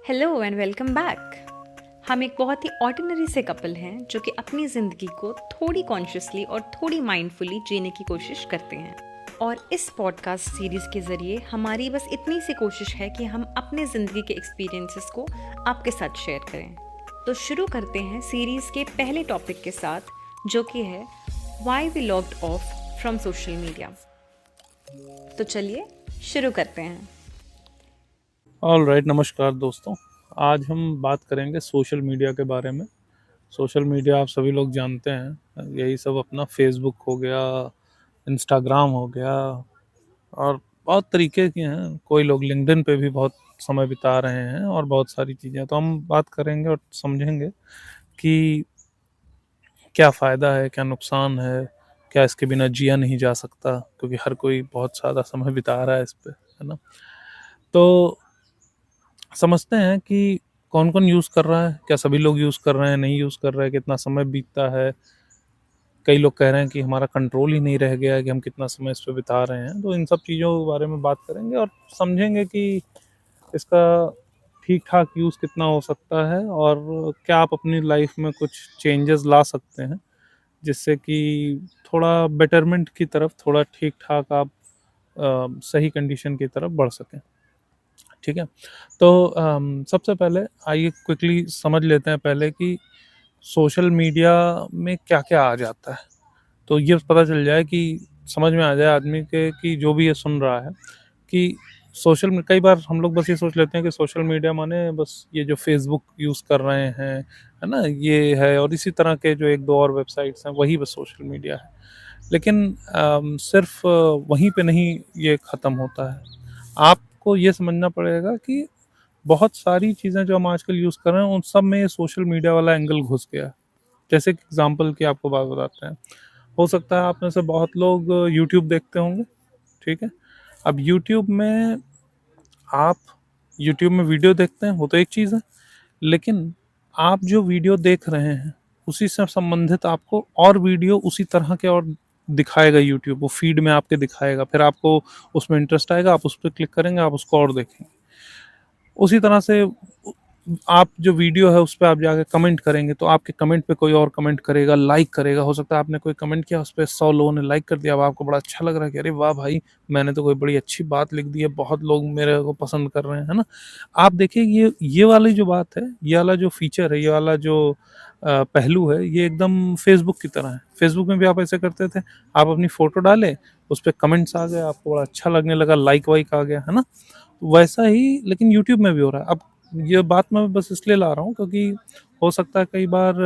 Hello and welcome back. हम एक बहुत ही ऑर्डिनरी से कपल हैं जो कि अपनी ज़िंदगी को थोड़ी कॉन्शियसली और थोड़ी माइंडफुली जीने की कोशिश करते हैं। और इस पॉडकास्ट सीरीज़ के ज़रिए हमारी बस इतनी सी कोशिश है कि हम अपने ज़िंदगी के एक्सपीरियंसेस को आपके साथ शेयर करें। तो शुरू करते हैं सीरीज़ के पहले टॉपिक के साथ, जो कि है why we logged off from social media. तो चलिए शुरू करते हैं। ऑल राइट, नमस्कार दोस्तों। आज हम बात करेंगे सोशल मीडिया के बारे में। सोशल मीडिया आप सभी लोग जानते हैं, यही सब अपना फेसबुक हो गया, इंस्टाग्राम हो गया और बहुत तरीके के हैं। कोई लोग लिंक्डइन पे भी बहुत समय बिता रहे हैं और बहुत सारी चीज़ें। तो हम बात करेंगे और समझेंगे कि क्या फ़ायदा है, क्या नुकसान है, क्या इसके बिना जिया नहीं जा सकता, क्योंकि हर कोई बहुत ज़्यादा समय बिता रहा है इस पे, है ना? तो समझते हैं कि कौन-कौन यूज़ कर रहा है, क्या सभी लोग यूज़ कर रहे हैं, नहीं यूज़ कर रहे हैं, कितना समय बीतता है। कई लोग कह रहे हैं कि हमारा कंट्रोल ही नहीं रह गया है कि हम कितना समय इस पे बिता रहे हैं। तो इन सब चीज़ों के बारे में बात करेंगे और समझेंगे कि इसका ठीक-ठाक यूज़ कितना हो सकता है और क्या आप अपनी लाइफ़ में कुछ चेंजेस ला सकते हैं, जिससे कि थोड़ा बेटरमेंट की तरफ, थोड़ा ठीक-ठाक आप सही कंडीशन की तरफ बढ़ सकें। ठीक है? तो सबसे पहले आइए क्विकली समझ लेते हैं पहले कि सोशल मीडिया में क्या-क्या आ जाता है। तो ये पता चल जाए कि समझ में आ जाए आदमी के कि जो भी ये सुन रहा है कि सोशल में कई बार हम लोग बस ये सोच लेते हैं कि सोशल मीडिया माने बस ये जो फ़ेसबुक यूज़ कर रहे हैं, है ना? ये है और इसी तरह के जो 1-2 और वेबसाइट्स हैं, वही बस सोशल मीडिया है। लेकिन सिर्फ़ वहीं पे नहीं ये ख़त्म होता है। आपको ये समझना पड़ेगा कि बहुत सारी चीज़ें जो हम आजकल यूज़ कर रहे हैं, उन सब में ये सोशल मीडिया वाला एंगल घुस गया है। जैसे कि एग्ज़ाम्पल की आपको बात बताते हैं। हो सकता है आप में से बहुत लोग यूट्यूब देखते होंगे, ठीक है? अब आप यूट्यूब में वीडियो देखते हैं, वो तो एक चीज़ है, लेकिन आप जो वीडियो देख रहे हैं, उसी से संबंधित आपको और वीडियो उसी तरह के और दिखाएगा यूट्यूब, वो फ़ीड में आपके दिखाएगा। फिर आपको उसमें इंटरेस्ट आएगा, आप उस पे क्लिक करेंगे, आप उसको और देखेंगे। उसी तरह से आप जो वीडियो है उस पे आप जाके कमेंट करेंगे तो आपके कमेंट पे कोई और कमेंट करेगा, लाइक करेगा। हो सकता है आपने कोई कमेंट किया, उस पे 100 लोगों ने लाइक कर दिया। अब आपको बड़ा अच्छा लग रहा है कि अरे वाह भाई! मैंने तो कोई बड़ी अच्छी बात लिख दी है, बहुत लोग मेरे को पसंद कर रहे हैं, है ना? आप देखिए ये वाली जो बात है, ये वाला जो फीचर है, ये वाला जो पहलू है, ये एकदम फ़ेसबुक की तरह है। फ़ेसबुक में भी आप ऐसे करते थे, आप अपनी फ़ोटो डाले, उस पे कमेंट्स आ गए, आपको बड़ा अच्छा लगने लगा, लाइक-वाइक आ गया, है ना? वैसा ही लेकिन यूट्यूब में भी हो रहा है। अब ये बात मैं बस इसलिए ला रहा हूँ क्योंकि हो सकता है कई बार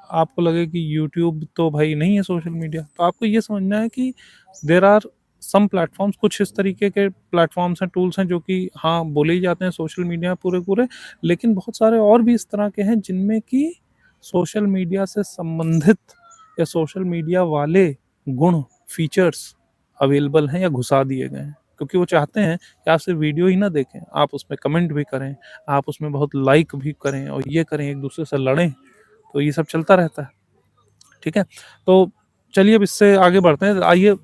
आपको लगे कि यूट्यूब तो भाई नहीं है सोशल मीडिया। तो आपको ये समझना है कि देयर आर सम प्लेटफ़ॉर्म्स, कुछ इस तरीके के प्लेटफ़ॉर्म्स हैं, टूल्स हैं जो कि हाँ, बोले ही जाते हैं सोशल मीडिया पूरे-पूरे, लेकिन बहुत सारे और भी इस तरह के हैं जिनमें कि सोशल मीडिया से संबंधित या सोशल मीडिया वाले गुण, फीचर्स अवेलेबल हैं या घुसा दिए गए हैं। क्योंकि वो चाहते हैं कि आप सिर्फ़ वीडियो ही ना देखें, आप उसमें कमेंट भी करें, आप उसमें बहुत लाइक भी करें और ये करें, एक-दूसरे से लड़ें, तो ये सब चलता रहता है, ठीक है? तो चलिए अब इससे आगे बढ़ते हैं। आइए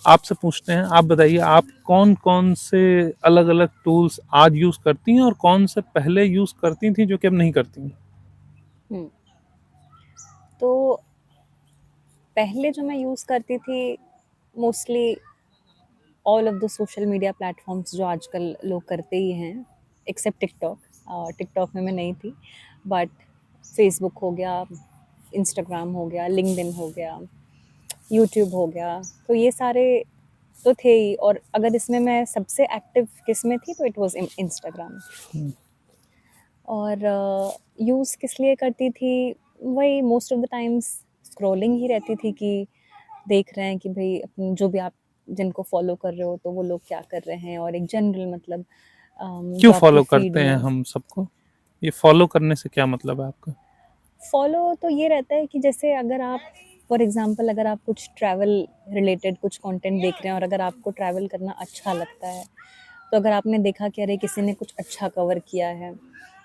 आपसे पूछते हैं, आप बताइए आप कौन-कौन से अलग-अलग टूल्स आज यूज़ करती हैं और कौन से पहले यूज़ करती थीं जो कि अब नहीं करती हैं? हम्म, तो पहले जो मैं यूज़ करती थी, mostly all of the social media platforms जो आजकल लोग करते ही हैं, एक्सेप्ट टिकटॉक। टिकटॉक में मैं नहीं थी, बट फेसबुक हो गया, इंस्टाग्राम हो गया, लिंक्डइन हो गया, यूट्यूब हो गया, तो ये सारे तो थे ही। और अगर इसमें मैं सबसे एक्टिव किस में थी, तो इट वाज इंस्टाग्राम। हुँ, और यूज़ किस लिए करती थी, वही most of the times scrolling ही रहती थी कि देख रहे हैं कि भाई अपनी जो भी आप जिनको फॉलो कर रहे हो तो वो लोग क्या कर रहे हैं, और एक जनरल मतलब क्यों जो आपके फ़ॉलो फीड करते हैं में हम सबको? ये फ़ॉलो करने से क्या मतलब है आपका? फॉलो तो ये रहता है कि जैसे अगर आप फॉर एग्जांपल अगर आप कुछ ट्रैवल रिलेटेड कुछ कंटेंट देख रहे हैं और अगर आपको ट्रैवल करना अच्छा लगता है, तो अगर आपने देखा कि अरे किसी ने कुछ अच्छा कवर किया है,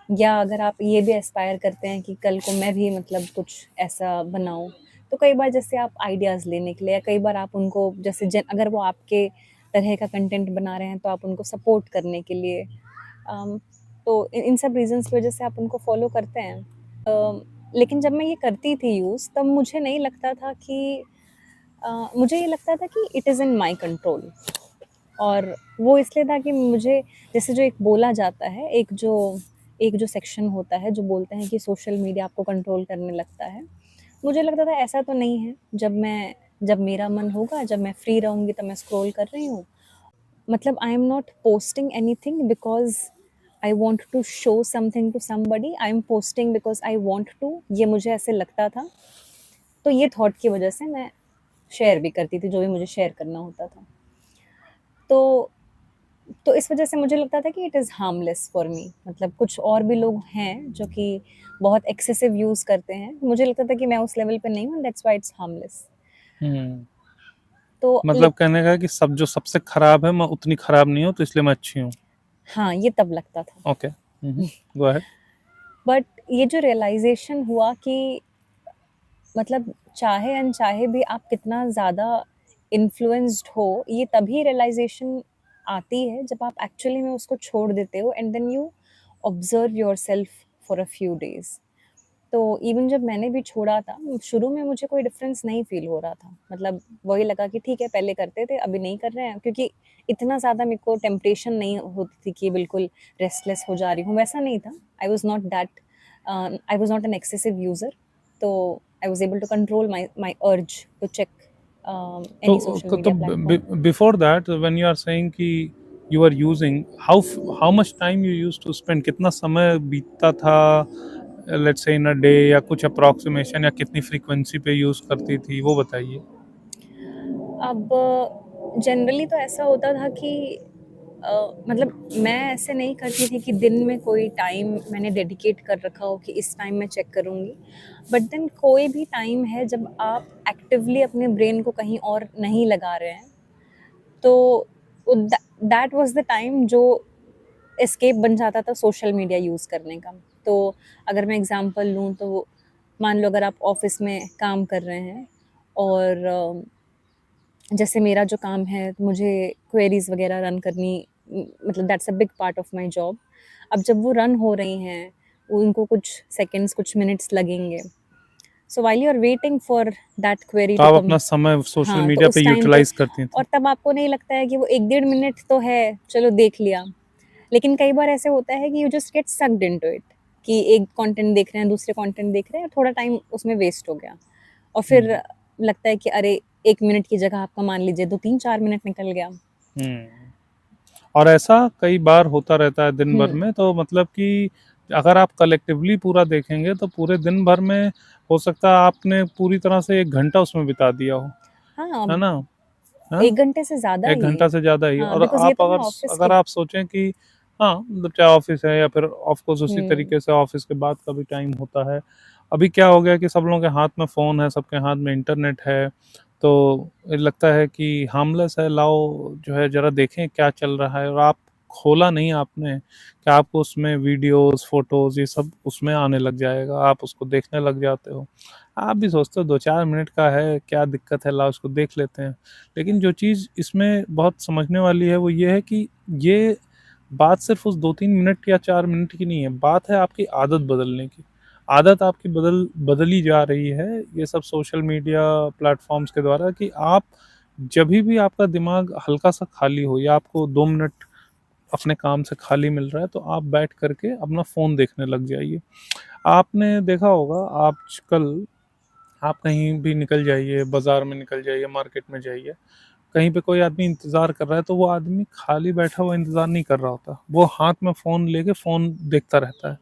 या अगर आप ये भी एस्पायर करते हैं कि कल को मैं भी मतलब कुछ ऐसा बनाऊं, तो कई बार जैसे आप आइडियाज़ लेने के लिए, या कई बार आप उनको जैसे अगर वो आपके तरह का कंटेंट बना रहे हैं तो आप उनको सपोर्ट करने के लिए तो इन सब रीजंस की वजह से आप उनको फॉलो करते हैं। लेकिन जब मैं ये करती थी यूज़, तब मुझे नहीं लगता था कि मुझे ये लगता था कि it is in my control. और वो इसलिए था कि मुझे, जैसे जो एक बोला जाता है, एक जो सेक्शन होता है जो बोलते हैं कि सोशल मीडिया आपको कंट्रोल करने लगता है, मुझे लगता था ऐसा तो नहीं है। जब मेरा मन होगा, जब मैं फ्री रहूँगी, तब मैं स्क्रॉल कर रही हूँ। मतलब I am not posting anything because I want to show something to somebody, I am posting because I want to, ये मुझे ऐसे लगता था। तो ये थॉट की वजह से मैं शेयर भी करती थी जो भी मुझे शेयर करना होता था। तो इस वजह से मुझे लगता था कि it is harmless for me. मतलब कुछ और भी लोग हैं जो कि बहुत एक्सेसिव यूज़ करते हैं, मुझे लगता था कि मैं उस लेवल पे नहीं हूँ, दैट्स व्हाई इट्स हार्मलेस। हम्म तो मतलब कहने का कि सब जो सबसे खराब है मैं उतनी खराब नहीं हूँ, तो इसलिए मैं अच्छी हूँ। हाँ, ये तब लगता था। Okay, go ahead. बट ये जो रियलाइजेशन हुआ कि मतलब चाहे अनचाहे भी आप कितना ज़्यादा इन्फ्लुएंस्ड हो, ये तभी रियलाइजेशन आती है जब आप एक्चुअली में उसको छोड़ देते हो and then you observe yourself for a few days. तो इवन जब मैंने भी छोड़ा था, शुरू में मुझे कोई डिफरेंस नहीं फील हो रहा था। मतलब वही लगा कि ठीक है, पहले करते थे, अभी नहीं कर रहे हैं, क्योंकि इतना ज़्यादा मेरे को टेम्पटेशन नहीं होती थी कि बिल्कुल रेस्टलेस हो जा रही हूँ, वैसा नहीं था। I was not that, I was not an excessive user. तो I was able to control my urge to check any social media platform. Before that when you are saying कि you are using, how much time you used to spend, कितना समय बीतता था let's say in a day, या कुछ approximation, या कितनी frequency पे यूज करती थी, वो बताइए। अब जनरली तो ऐसा होता था कि मतलब मैं ऐसे नहीं करती थी कि दिन में कोई टाइम मैंने डेडिकेट कर रखा हो कि इस टाइम मैं चेक करूँगी। बट देन कोई भी टाइम है जब आप एक्टिवली अपने ब्रेन को कहीं और नहीं लगा रहे हैं, तो दैट वाज द टाइम जो एस्केप बन जाता था सोशल मीडिया यूज़ करने का। तो अगर मैं एग्जांपल लूँ, तो मान लो अगर आप ऑफिस में काम कर रहे हैं और जैसे मेरा जो काम है, मुझे क्वेरीज वगैरह रन करनी, मतलब that's a big part of my job. अब जब वो रन हो रही हैं, उनको कुछ सेकंड्स, कुछ मिनट्स लगेंगे। So while you are waiting for that query तो टू आप कम, अपना समय सोशल हाँ, तो मीडिया पे उस टाइम पे, यूटिलाइज करती थी। और तब आपको नहीं लगता है कि वो 1 डेढ़ मिनट तो है, चलो देख लिया। लेकिन कई बार ऐसे होता है कि you just get sucked into it, कि एक कंटेंट देख रहे हैं, दूसरे कंटेंट देख रहे हैं, थोड़ा टाइम उसमें वेस्ट हो गया, और फिर लगता है कि अरे 1 मिनट की जगह आपका मान लीजिए 2 3 4 मिनट निकल गया। हम्म और ऐसा कई बार होता रहता है दिन भर हम्म। में, तो मतलब कि अगर आप कलेक्टिवली पूरा देखेंगे तो पूरे दिन भर में हो सकता है आपने पूरी तरह से 1 घंटा उसमें बिता दिया हो, हाँ, है ना? हाँ, 1 घंटे से ज़्यादा एक ही। घंटा से ज़्यादा ही। हाँ, और बिकॉज़ ये आप तो मैं अगर ऑफ़िस के। अगर आप सोचें कि हाँ, मतलब चाहे ऑफिस है या फिर ऑफ कोर्स उसी हुँ, तरीके से ऑफिस के बाद का भी टाइम होता है। अभी क्या हो गया कि सब लोगों के हाथ में फ़ोन है, सबके हाथ में इंटरनेट है, तो ये लगता है कि हार्मलेस है, लाओ जो है ज़रा देखें क्या चल रहा है। और आप खोला नहीं आपने कि आपको उसमें वीडियोज़, फ़ोटोज़ ये सब उसमें आने लग जाएगा, आप उसको देखने लग जाते हो। आप भी सोचते हो 2-4 मिनट का है, क्या दिक्कत है, लाओ उसको देख लेते हैं। लेकिन जो चीज़ इसमें बहुत समझने वाली है वो ये है कि ये बात सिर्फ उस 2-3 मिनट या 4 मिनट की नहीं है, बात है आपकी आदत बदलने की। आदत आपकी बदली जा रही है ये सब सोशल मीडिया प्लेटफ़ॉर्म्स के द्वारा, कि आप जभी भी आपका दिमाग हल्का-सा खाली हो या आपको 2 मिनट अपने काम से खाली मिल रहा है, तो आप बैठ कर के अपना फ़ोन देखने लग जाइए। आपने देखा होगा आजकल, आप कहीं भी निकल जाइए, बाज़ार में निकल जाइए, मार्केट में जाइए, कहीं पे कोई आदमी इंतज़ार कर रहा है, तो वो आदमी खाली बैठा हुआ इंतज़ार नहीं कर रहा होता। वो हाथ में फ़ोन लेके फ़ोन देखता रहता है।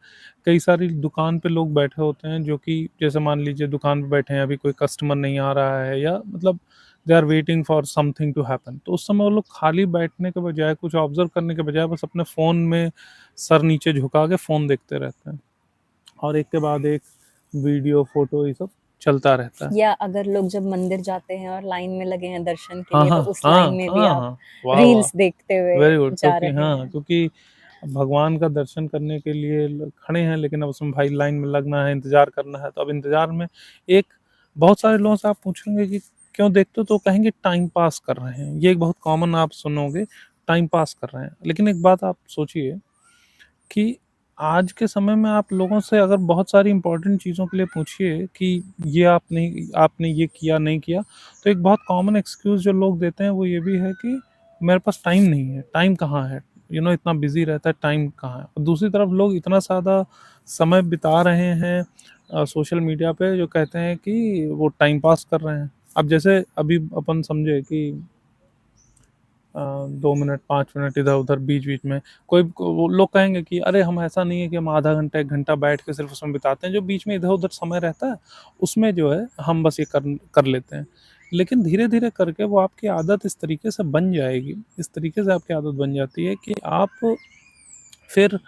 कई सारी दुकान पे लोग बैठे होते हैं जो कि जैसे मान लीजिए दुकान पे बैठे हैं, अभी कोई कस्टमर नहीं आ रहा है, या मतलब they are waiting for something to happen. तो उस समय वो लोग खाली बैठने के बजाय, कुछ ऑब्ज़र्व करने के बजाय, बस अपने फ़ोन में सर नीचे झुका के फ़ोन देखते रहते हैं। और एक के बाद एक वीडियो, फ़ोटो ये सब चलता रहता है। या अगर लोग जब मंदिर जाते हैं और लाइन में लगे हैं दर्शन के हाँ, लिए, तो हाँ, उस लाइन हाँ, में भी हाँ, आप हाँ। वाह, वाह! रील्स देखते हुए वेरी गुड। जा क्योंकि रहे हाँ, हैं। क्योंकि भगवान का दर्शन करने के लिए खड़े हैं, लेकिन अब उसमें भाई लाइन में लगना है, इंतज़ार करना है। तो अब इंतज़ार में एक बहुत सारे लोगों से आप पूछेंगे कि क्यों देखते हो, तो कहेंगे टाइम पास कर रहे हैं। ये एक बहुत कॉमन आप सुनोगे, टाइम पास कर रहे हैं। लेकिन एक बात आप सोचिए कि आज के समय में आप लोगों से अगर बहुत सारी इम्पोर्टेंट चीज़ों के लिए पूछिए कि ये आपने ये किया, नहीं किया, तो एक बहुत कॉमन एक्सक्यूज़ जो लोग देते हैं वो ये भी है कि मेरे पास टाइम नहीं है, टाइम कहाँ है? इतना बिज़ी रहता है, टाइम कहाँ है? और दूसरी तरफ लोग इतना ज़्यादा समय बिता रहे हैं सोशल मीडिया पे, जो कहते हैं कि वो टाइम पास कर रहे हैं। अब जैसे अभी अपन समझे कि 2 मिनट, 5 मिनट इधर-उधर बीच-बीच में वो लोग कहेंगे कि अरे हम ऐसा नहीं है कि हम आधा घंटा, 1 घंटा बैठ के सिर्फ़ उसमें बिताते हैं, जो बीच में इधर-उधर समय रहता है, उसमें जो है हम बस ये कर कर लेते हैं। लेकिन धीरे-धीरे करके वो आपकी आदत इस तरीके से बन जाएगी, इस तरीके से आपकी आदत बन जाती है कि आप फिर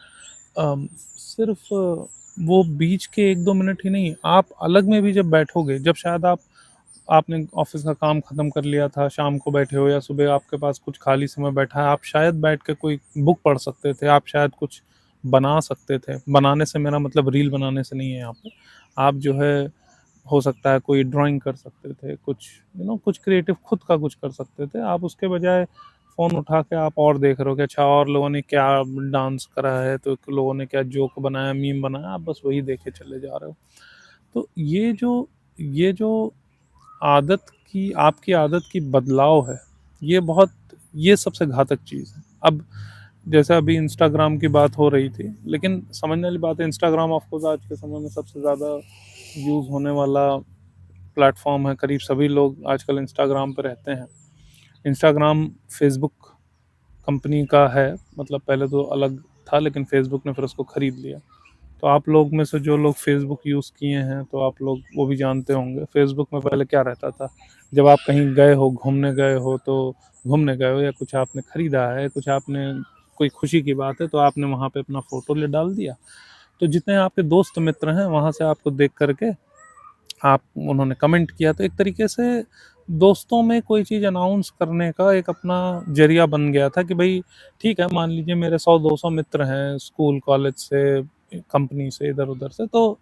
सिर्फ़ वो बीच के 1-2 मिनट ही नहीं, आप अलग में भी जब बैठोगे, जब शायद आपने ऑफ़िस का काम ख़त्म कर लिया था, शाम को बैठे हो या सुबह आपके पास कुछ खाली समय बैठा है, आप शायद बैठ के कोई बुक पढ़ सकते थे, आप शायद कुछ बना सकते थे। बनाने से मेरा मतलब रील बनाने से नहीं है यहाँ पे। आप जो है, हो सकता है कोई ड्राइंग कर सकते थे, कुछ कुछ क्रिएटिव खुद का कुछ कर सकते थे। आप उसके बजाय फ़ोन उठा के आप और देख रहे हो कि अच्छा और लोगों ने क्या डांस करा है, तो लोगों ने क्या जोक बनाया, मीम बनाया, आप बस वही देखे चले जा रहे हो। तो ये जो आपकी आदत की बदलाव है, ये सबसे घातक चीज़ है। अब जैसे अभी इंस्टाग्राम की बात हो रही थी, लेकिन समझने वाली बात है, इंस्टाग्राम ऑफ कोर्स आज के समय में सबसे ज़्यादा यूज़ होने वाला प्लेटफ़ॉर्म है, करीब सभी लोग आजकल इंस्टाग्राम पे रहते हैं। इंस्टाग्राम फ़ेसबुक कंपनी का है, मतलब पहले तो अलग था, लेकिन फ़ेसबुक ने फिर उसको खरीद लिया। तो आप लोग में से जो लोग फ़ेसबुक यूज़ किए हैं, तो आप लोग वो भी जानते होंगे, फ़ेसबुक में पहले क्या रहता था। जब आप कहीं गए हो, घूमने गए हो, तो घूमने गए हो या कुछ आपने खरीदा है, कुछ आपने कोई खुशी की बात है, तो आपने वहाँ पे अपना फ़ोटो ले डाल दिया। तो जितने आपके दोस्त मित्र हैं, वहाँ से आपको देख कर के आप उन्होंने कमेंट किया, तो एक तरीके से दोस्तों में कोई चीज़ अनाउंस करने का एक अपना ज़रिया बन गया था कि भई ठीक है, मान लीजिए मेरे 100-200 मित्र हैं स्कूल, कॉलेज से, कंपनी से, इधर-उधर से, तो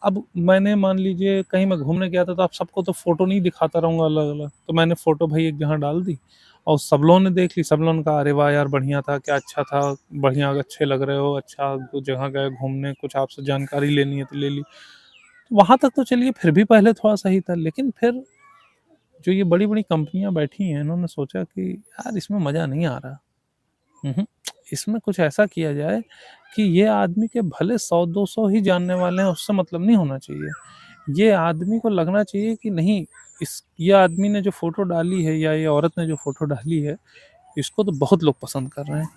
अब मैंने मान लीजिए कहीं मैं घूमने गया था, तो आप सबको तो फ़ोटो नहीं दिखाता रहूँगा अलग-अलग, तो मैंने फ़ोटो भई एक जगह डाल दी और सब लोगों ने देख ली, सब लोगों ने कहा, "अरे वाह यार! बढ़िया था, क्या अच्छा था, बढ़िया, अच्छे लग रहे हो, अच्छा जगह गए घूमने, कुछ आपसे जानकारी लेनी है तो ले ली।" वहाँ तक तो चलिए फिर भी पहले थोड़ा सही था, लेकिन फिर जो ये बड़ी-बड़ी कंपनियाँ बैठी हैं, इन्होंने सोचा कि यार इसमें मज़ा नहीं आ रहा। इसमें कुछ ऐसा किया जाए कि ये आदमी के भले 100-200 ही जानने वाले हैं, उससे मतलब नहीं होना चाहिए। ये आदमी को लगना चाहिए कि नहीं, ये आदमी ने जो फ़ोटो डाली है या ये औरत ने जो फ़ोटो डाली है, इसको तो बहुत लोग पसंद कर रहे हैं।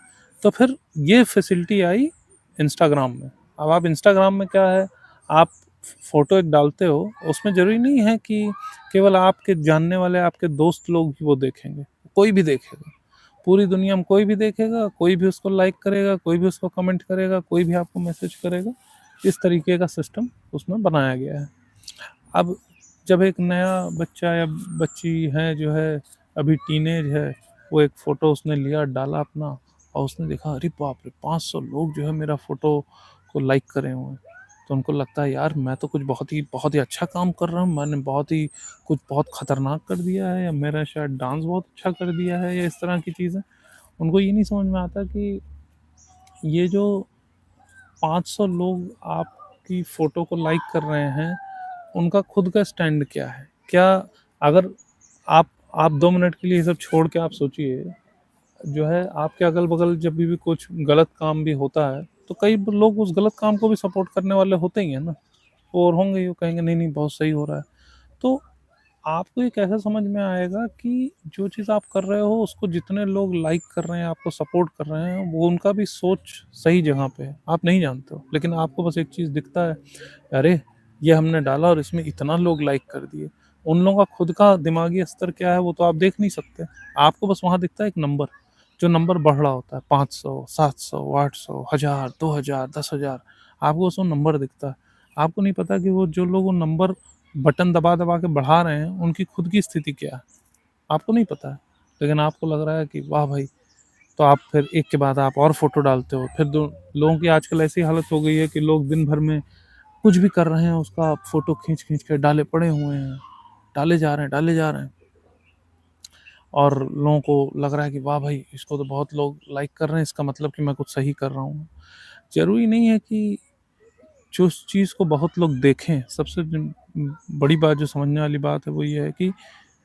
तो फिर ये फैसिलिटी आई इंस्टाग्राम में। अब आप इंस्टाग्राम में क्या है, आप फ़ोटो एक डालते हो, उसमें ज़रूरी नहीं है कि केवल आपके जानने वाले आपके दोस्त लोग ही वो देखेंगे, कोई भी देखेगा। पूरी दुनिया में कोई भी देखेगा, कोई भी उसको लाइक करेगा, कोई भी उसको कमेंट करेगा, कोई भी आपको मैसेज करेगा। इस तरीके का सिस्टम उसमें बनाया गया है। अब जब एक नया बच्चा या बच्ची है जो है, अभी टीनेज है, वो एक फ़ोटो उसने लिया, डाला अपना और उसने देखा, अरे बाप रे! 500 लोग जो है मेरा फ़ोटो को लाइक करे हुए हैं। तो उनको लगता है यार मैं तो कुछ बहुत ही अच्छा काम कर रहा हूँ, मैंने कुछ बहुत खतरनाक कर दिया है, या मेरा शायद डांस बहुत अच्छा कर दिया है, या इस तरह की चीज़ें। उनको ये नहीं समझ में आता कि ये जो 500 लोग आपकी फ़ोटो को लाइक कर रहे हैं, उनका खुद का स्टैंड क्या है? क्या अगर आप 2 मिनट के लिए ये सब छोड़ के आप सोचिए, जो है आपके अगल-बगल जब भी कुछ गलत काम भी होता है, तो कई ब लोग उस गलत काम को भी सपोर्ट करने वाले होते ही हैं ना, और होंगे ही, वो कहेंगे नहीं, नहीं बहुत सही हो रहा है। तो आपको ये कैसे समझ में आएगा कि जो चीज़ आप कर रहे हो उसको जितने लोग लाइक कर रहे हैं, आपको सपोर्ट कर रहे हैं, वो उनका भी सोच सही जगह पे है? आप नहीं जानते हो, लेकिन आपको बस एक चीज़ दिखता है, अरे! ये हमने डाला और इसमें इतना लोग लाइक कर दिए। उन लोगों का खुद का दिमागी स्तर क्या है वो तो आप देख नहीं सकते। आपको बस वहाँ दिखता है एक नंबर, जो नंबर बढ़ रहा होता है, 500, 700, 800, 1000, 2000, 10,000, आपको बस वो नंबर दिखता है। आपको नहीं पता कि वो जो लोग वो नंबर बटन दबा-दबा के बढ़ा रहे हैं, उनकी खुद की स्थिति क्या है, आपको नहीं पता है। लेकिन आपको लग रहा है कि वाह भाई! तो आप फिर एक के बाद आप और फ़ोटो डालते हो। फिर दो लोगों की आजकल ऐसी हालत हो गई है कि लोग दिन भर में कुछ भी कर रहे हैं, उसका फ़ोटो खींच-खींच के डाले पड़े हुए हैं। डाले जा रहे हैं, डाले जा रहे हैं, और लोगों को लग रहा है कि वाह भाई! इसको तो बहुत लोग लाइक कर रहे हैं, इसका मतलब कि मैं कुछ सही कर रहा हूँ। ज़रूरी नहीं है कि जो उस चीज़ को बहुत लोग देखें। सबसे बड़ी बात जो समझने वाली बात है वो ये है कि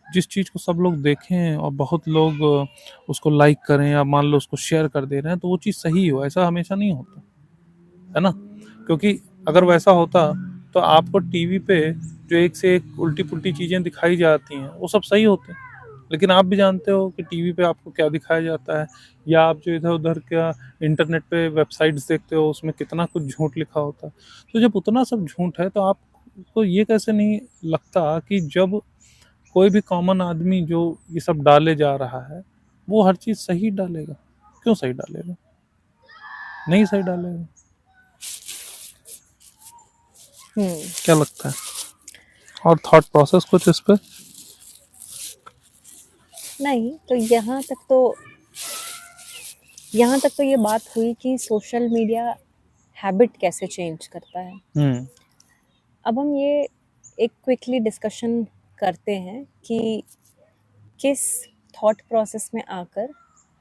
जिस चीज़ को सब लोग देखें और बहुत लोग उसको लाइक करें या मान लो उसको शेयर कर दे रहे हैं, तो वो चीज़ सही हो, ऐसा हमेशा नहीं होता, है ना? क्योंकि अगर वैसा होता तो आपको टीवी पे जो एक से एक उल्टी-पुल्टी चीज़ें दिखाई जाती हैं, वो सब सही होते। लेकिन आप भी जानते हो कि टीवी पे आपको क्या दिखाया जाता है, या आप जो इधर-उधर का इंटरनेट पे वेबसाइट्स देखते हो, उसमें कितना कुछ झूठ लिखा होता है। तो जब उतना सब झूठ है, तो आपको ये कैसे नहीं लगता कि जब कोई भी कॉमन आदमी जो ये सब डाले जा रहा है, वो हर चीज़ सही डालेगा? क्यों सही डालेगा? नहीं सही डालेगा। क्या लगता है? और थॉट प्रोसेस कुछ इस पे? नहीं, तो यहाँ तक तो ये बात हुई कि सोशल मीडिया हैबिट कैसे चेंज करता है। अब हम ये एक क्विकली डिस्कशन करते हैं कि किस थॉट प्रोसेस में आकर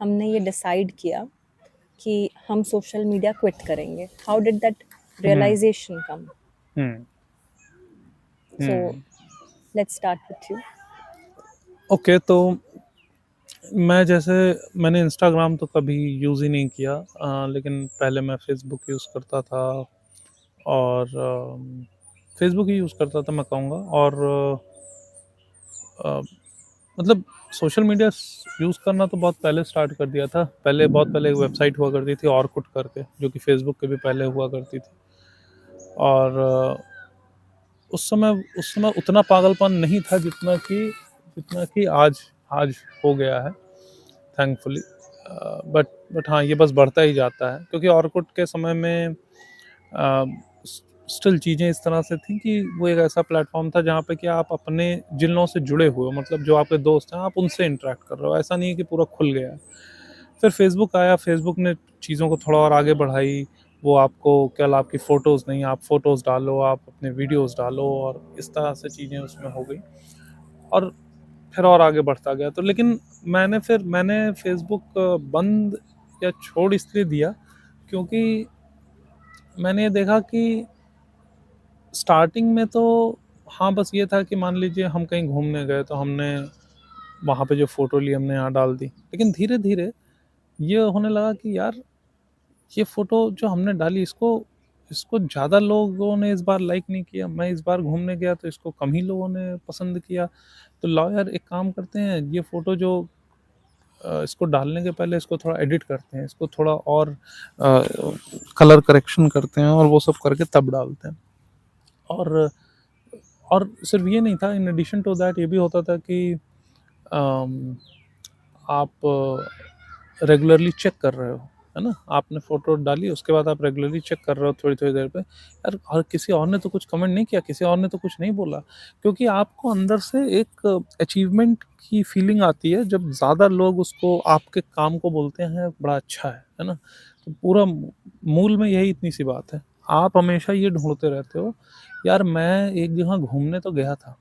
हमने ये डिसाइड किया कि हम सोशल मीडिया क्विट करेंगे। How did that realisation come? So let's start with you. Okay, तो मैंने इंस्टाग्राम तो कभी यूज़ ही नहीं किया, लेकिन पहले मैं फेसबुक यूज़ करता था, और फेसबुक ही यूज़ करता था मैं कहूँगा। और अ, मतलब सोशल मीडिया यूज़ करना तो बहुत पहले स्टार्ट कर दिया था। बहुत पहले एक वेबसाइट हुआ करती थी ऑरकुट करके, जो कि फेसबुक के भी पहले हुआ करती थी। और उस समय उतना पागलपन नहीं था जितना कि आज आज हो गया है, थैंकफुली। बट हाँ, ये बस बढ़ता ही जाता है, क्योंकि ऑरकुट के समय में स्टिल चीज़ें इस तरह से थी कि वो एक ऐसा प्लेटफॉर्म था जहाँ पे कि आप अपने जिन लोगों से जुड़े हुए हो, मतलब जो आपके दोस्त हैं, आप उनसे इंटरेक्ट कर रहे हो। ऐसा नहीं है कि पूरा खुल गया है। फिर फेसबुक आया, फेसबुक ने चीज़ों को थोड़ा और आगे बढ़ाई। वो आपको केवल आपकी फ़ोटोज़ नहीं, आप फ़ोटोज़ डालो, आप अपने वीडियोज़ डालो, और इस तरह से चीज़ें उसमें हो गई। और फिर और आगे बढ़ता गया। तो लेकिन मैंने फेसबुक बंद या छोड़ इसलिए दिया, क्योंकि मैंने ये देखा कि स्टार्टिंग में तो हाँ, बस ये था कि मान लीजिए हम कहीं घूमने गए, तो हमने वहाँ पे जो फ़ोटो ली हमने यहाँ डाल दी। लेकिन धीरे-धीरे ये होने लगा कि यार, ये फ़ोटो जो हमने डाली, इसको इसको ज़्यादा लोगों ने इस बार लाइक नहीं किया। मैं इस बार घूमने गया तो इसको कम ही लोगों ने पसंद किया। तो लाओ यार, एक काम करते हैं, ये फ़ोटो जो इसको डालने के पहले इसको थोड़ा एडिट करते हैं, इसको थोड़ा और कलर करेक्शन करते हैं, और वो सब करके तब डालते हैं। और सिर्फ ये नहीं था, इन एडिशन टू दैट ये भी होता था कि आप रेगुलरली चेक कर रहे हो, है ना? आपने फ़ोटो डाली, उसके बाद आप रेगुलरली चेक कर रहे हो थोड़ी-थोड़ी देर पे, यार, और किसी और ने तो कुछ कमेंट नहीं किया, किसी और ने तो कुछ नहीं बोला। क्योंकि आपको अंदर से एक अचीवमेंट की फीलिंग आती है, जब ज़्यादा लोग उसको, आपके काम को बोलते हैं बड़ा अच्छा है ना? तो पूरा मूल में यही इतनी सी बात है। आप हमेशा ये ढूँढते रहते हो, यार मैं एक जगह घूमने तो गया था,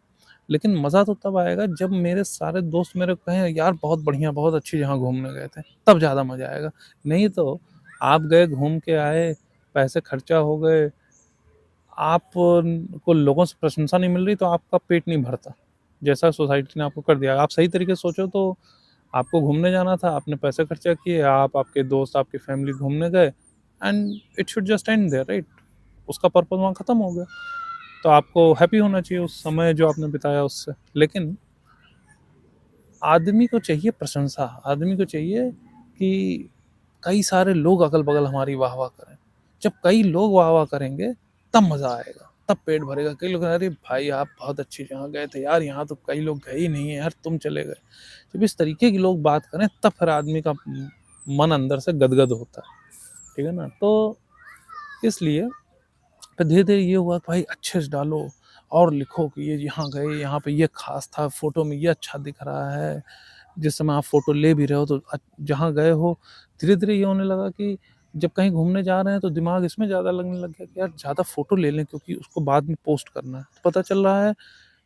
लेकिन मज़ा तो तब आएगा जब मेरे सारे दोस्त मेरे को कहें, यार बहुत बढ़िया, बहुत अच्छी जगह घूमने गए थे, तब ज़्यादा मज़ा आएगा। नहीं तो आप गए, घूम के आए, पैसे खर्चा हो गए, आप को लोगों से प्रशंसा नहीं मिल रही, तो आपका पेट नहीं भरता, जैसा सोसाइटी ने आपको कर दिया। आप सही तरीके से सोचो तो आपको घूमने जाना था, आपने पैसे खर्चा किए, आप, आपके दोस्त, आपकी फैमिली घूमने गए, and it should just end there, right? उसका पर्पज़ वहाँ खत्म हो गया। तो आपको हैप्पी होना चाहिए उस समय जो आपने बिताया उससे। लेकिन आदमी को चाहिए प्रशंसा, आदमी को चाहिए कि कई सारे लोग अगल-बगल हमारी वाह-वाह करें। जब कई लोग वाह-वाह करेंगे, तब मज़ा आएगा, तब पेट भरेगा। कई लोग, अरे भाई आप बहुत अच्छी जगह गए थे यार, यहाँ तो कई लोग गए ही नहीं है यार, तुम चले गए। जब इस तरीके के लोग बात करें, तब फिर आदमी का मन अंदर से गदगद होता है, ठीक है ना? तो इसलिए फिर धीरे-धीरे ये हुआ कि भाई अच्छे से डालो, और लिखो कि ये यहाँ गए, यहाँ पे ये ख़ास था, फ़ोटो में ये अच्छा दिख रहा है। जिस समय आप फ़ोटो ले भी रहे हो, तो जहाँ गए हो, धीरे-धीरे ये होने लगा कि जब कहीं घूमने जा रहे हैं, तो दिमाग इसमें ज़्यादा लगने लग गया कि यार ज़्यादा फ़ोटो ले लें, क्योंकि उसको बाद में पोस्ट करना है। तो पता चल रहा है,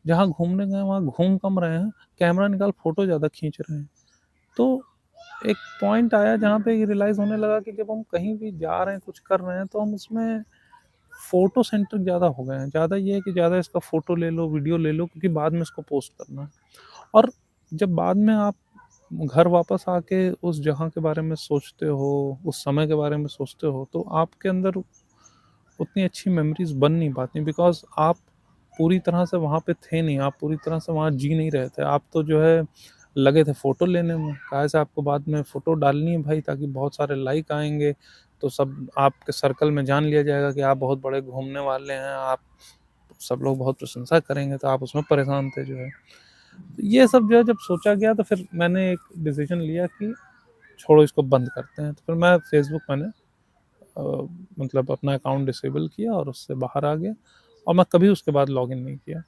जहाँ घूमने गए वहाँ घूम कम रहे हैं, कैमरा निकाल फ़ोटो ज़्यादा खींच रहे हैं। तो एक पॉइंट आया जहाँ पे ये रियलाइज़ होने लगा कि जब हम कहीं भी जा रहे हैं, कुछ कर रहे हैं, तो हम उसमें फ़ोटो सेंट्रिक ज़्यादा हो गए हैं। ज़्यादा ये है कि ज़्यादा इसका फ़ोटो ले लो, वीडियो ले लो, क्योंकि बाद में इसको पोस्ट करना है। और जब बाद में आप घर वापस आके उस जगह के बारे में सोचते हो, उस समय के बारे में सोचते हो, तो आपके अंदर उतनी अच्छी मेमोरीज़ बन नहीं पाती, बिकॉज़ आप पूरी तरह से वहाँ पे थे नहीं, आप पूरी तरह से वहाँ जी नहीं रहे थे। आप तो जो है लगे थे फ़ोटो लेने में, काहे से आपको बाद में फ़ोटो डालनी है भाई, ताकि बहुत सारे लाइक आएँगे, तो सब आपके सर्कल में जान लिया जाएगा कि आप बहुत बड़े घूमने वाले हैं, आप सब लोग बहुत प्रशंसा करेंगे, तो आप उसमें परेशान थे जो है। तो ये सब जो है जब सोचा गया, तो फिर मैंने एक डिसीज़न लिया कि छोड़ो, इसको बंद करते हैं। तो फिर मैं फ़ेसबुक मैंने अ, मतलब अपना अकाउंट डिसेबल किया और उससे बाहर आ गया, और मैं कभी उसके बाद लॉगिन नहीं किया।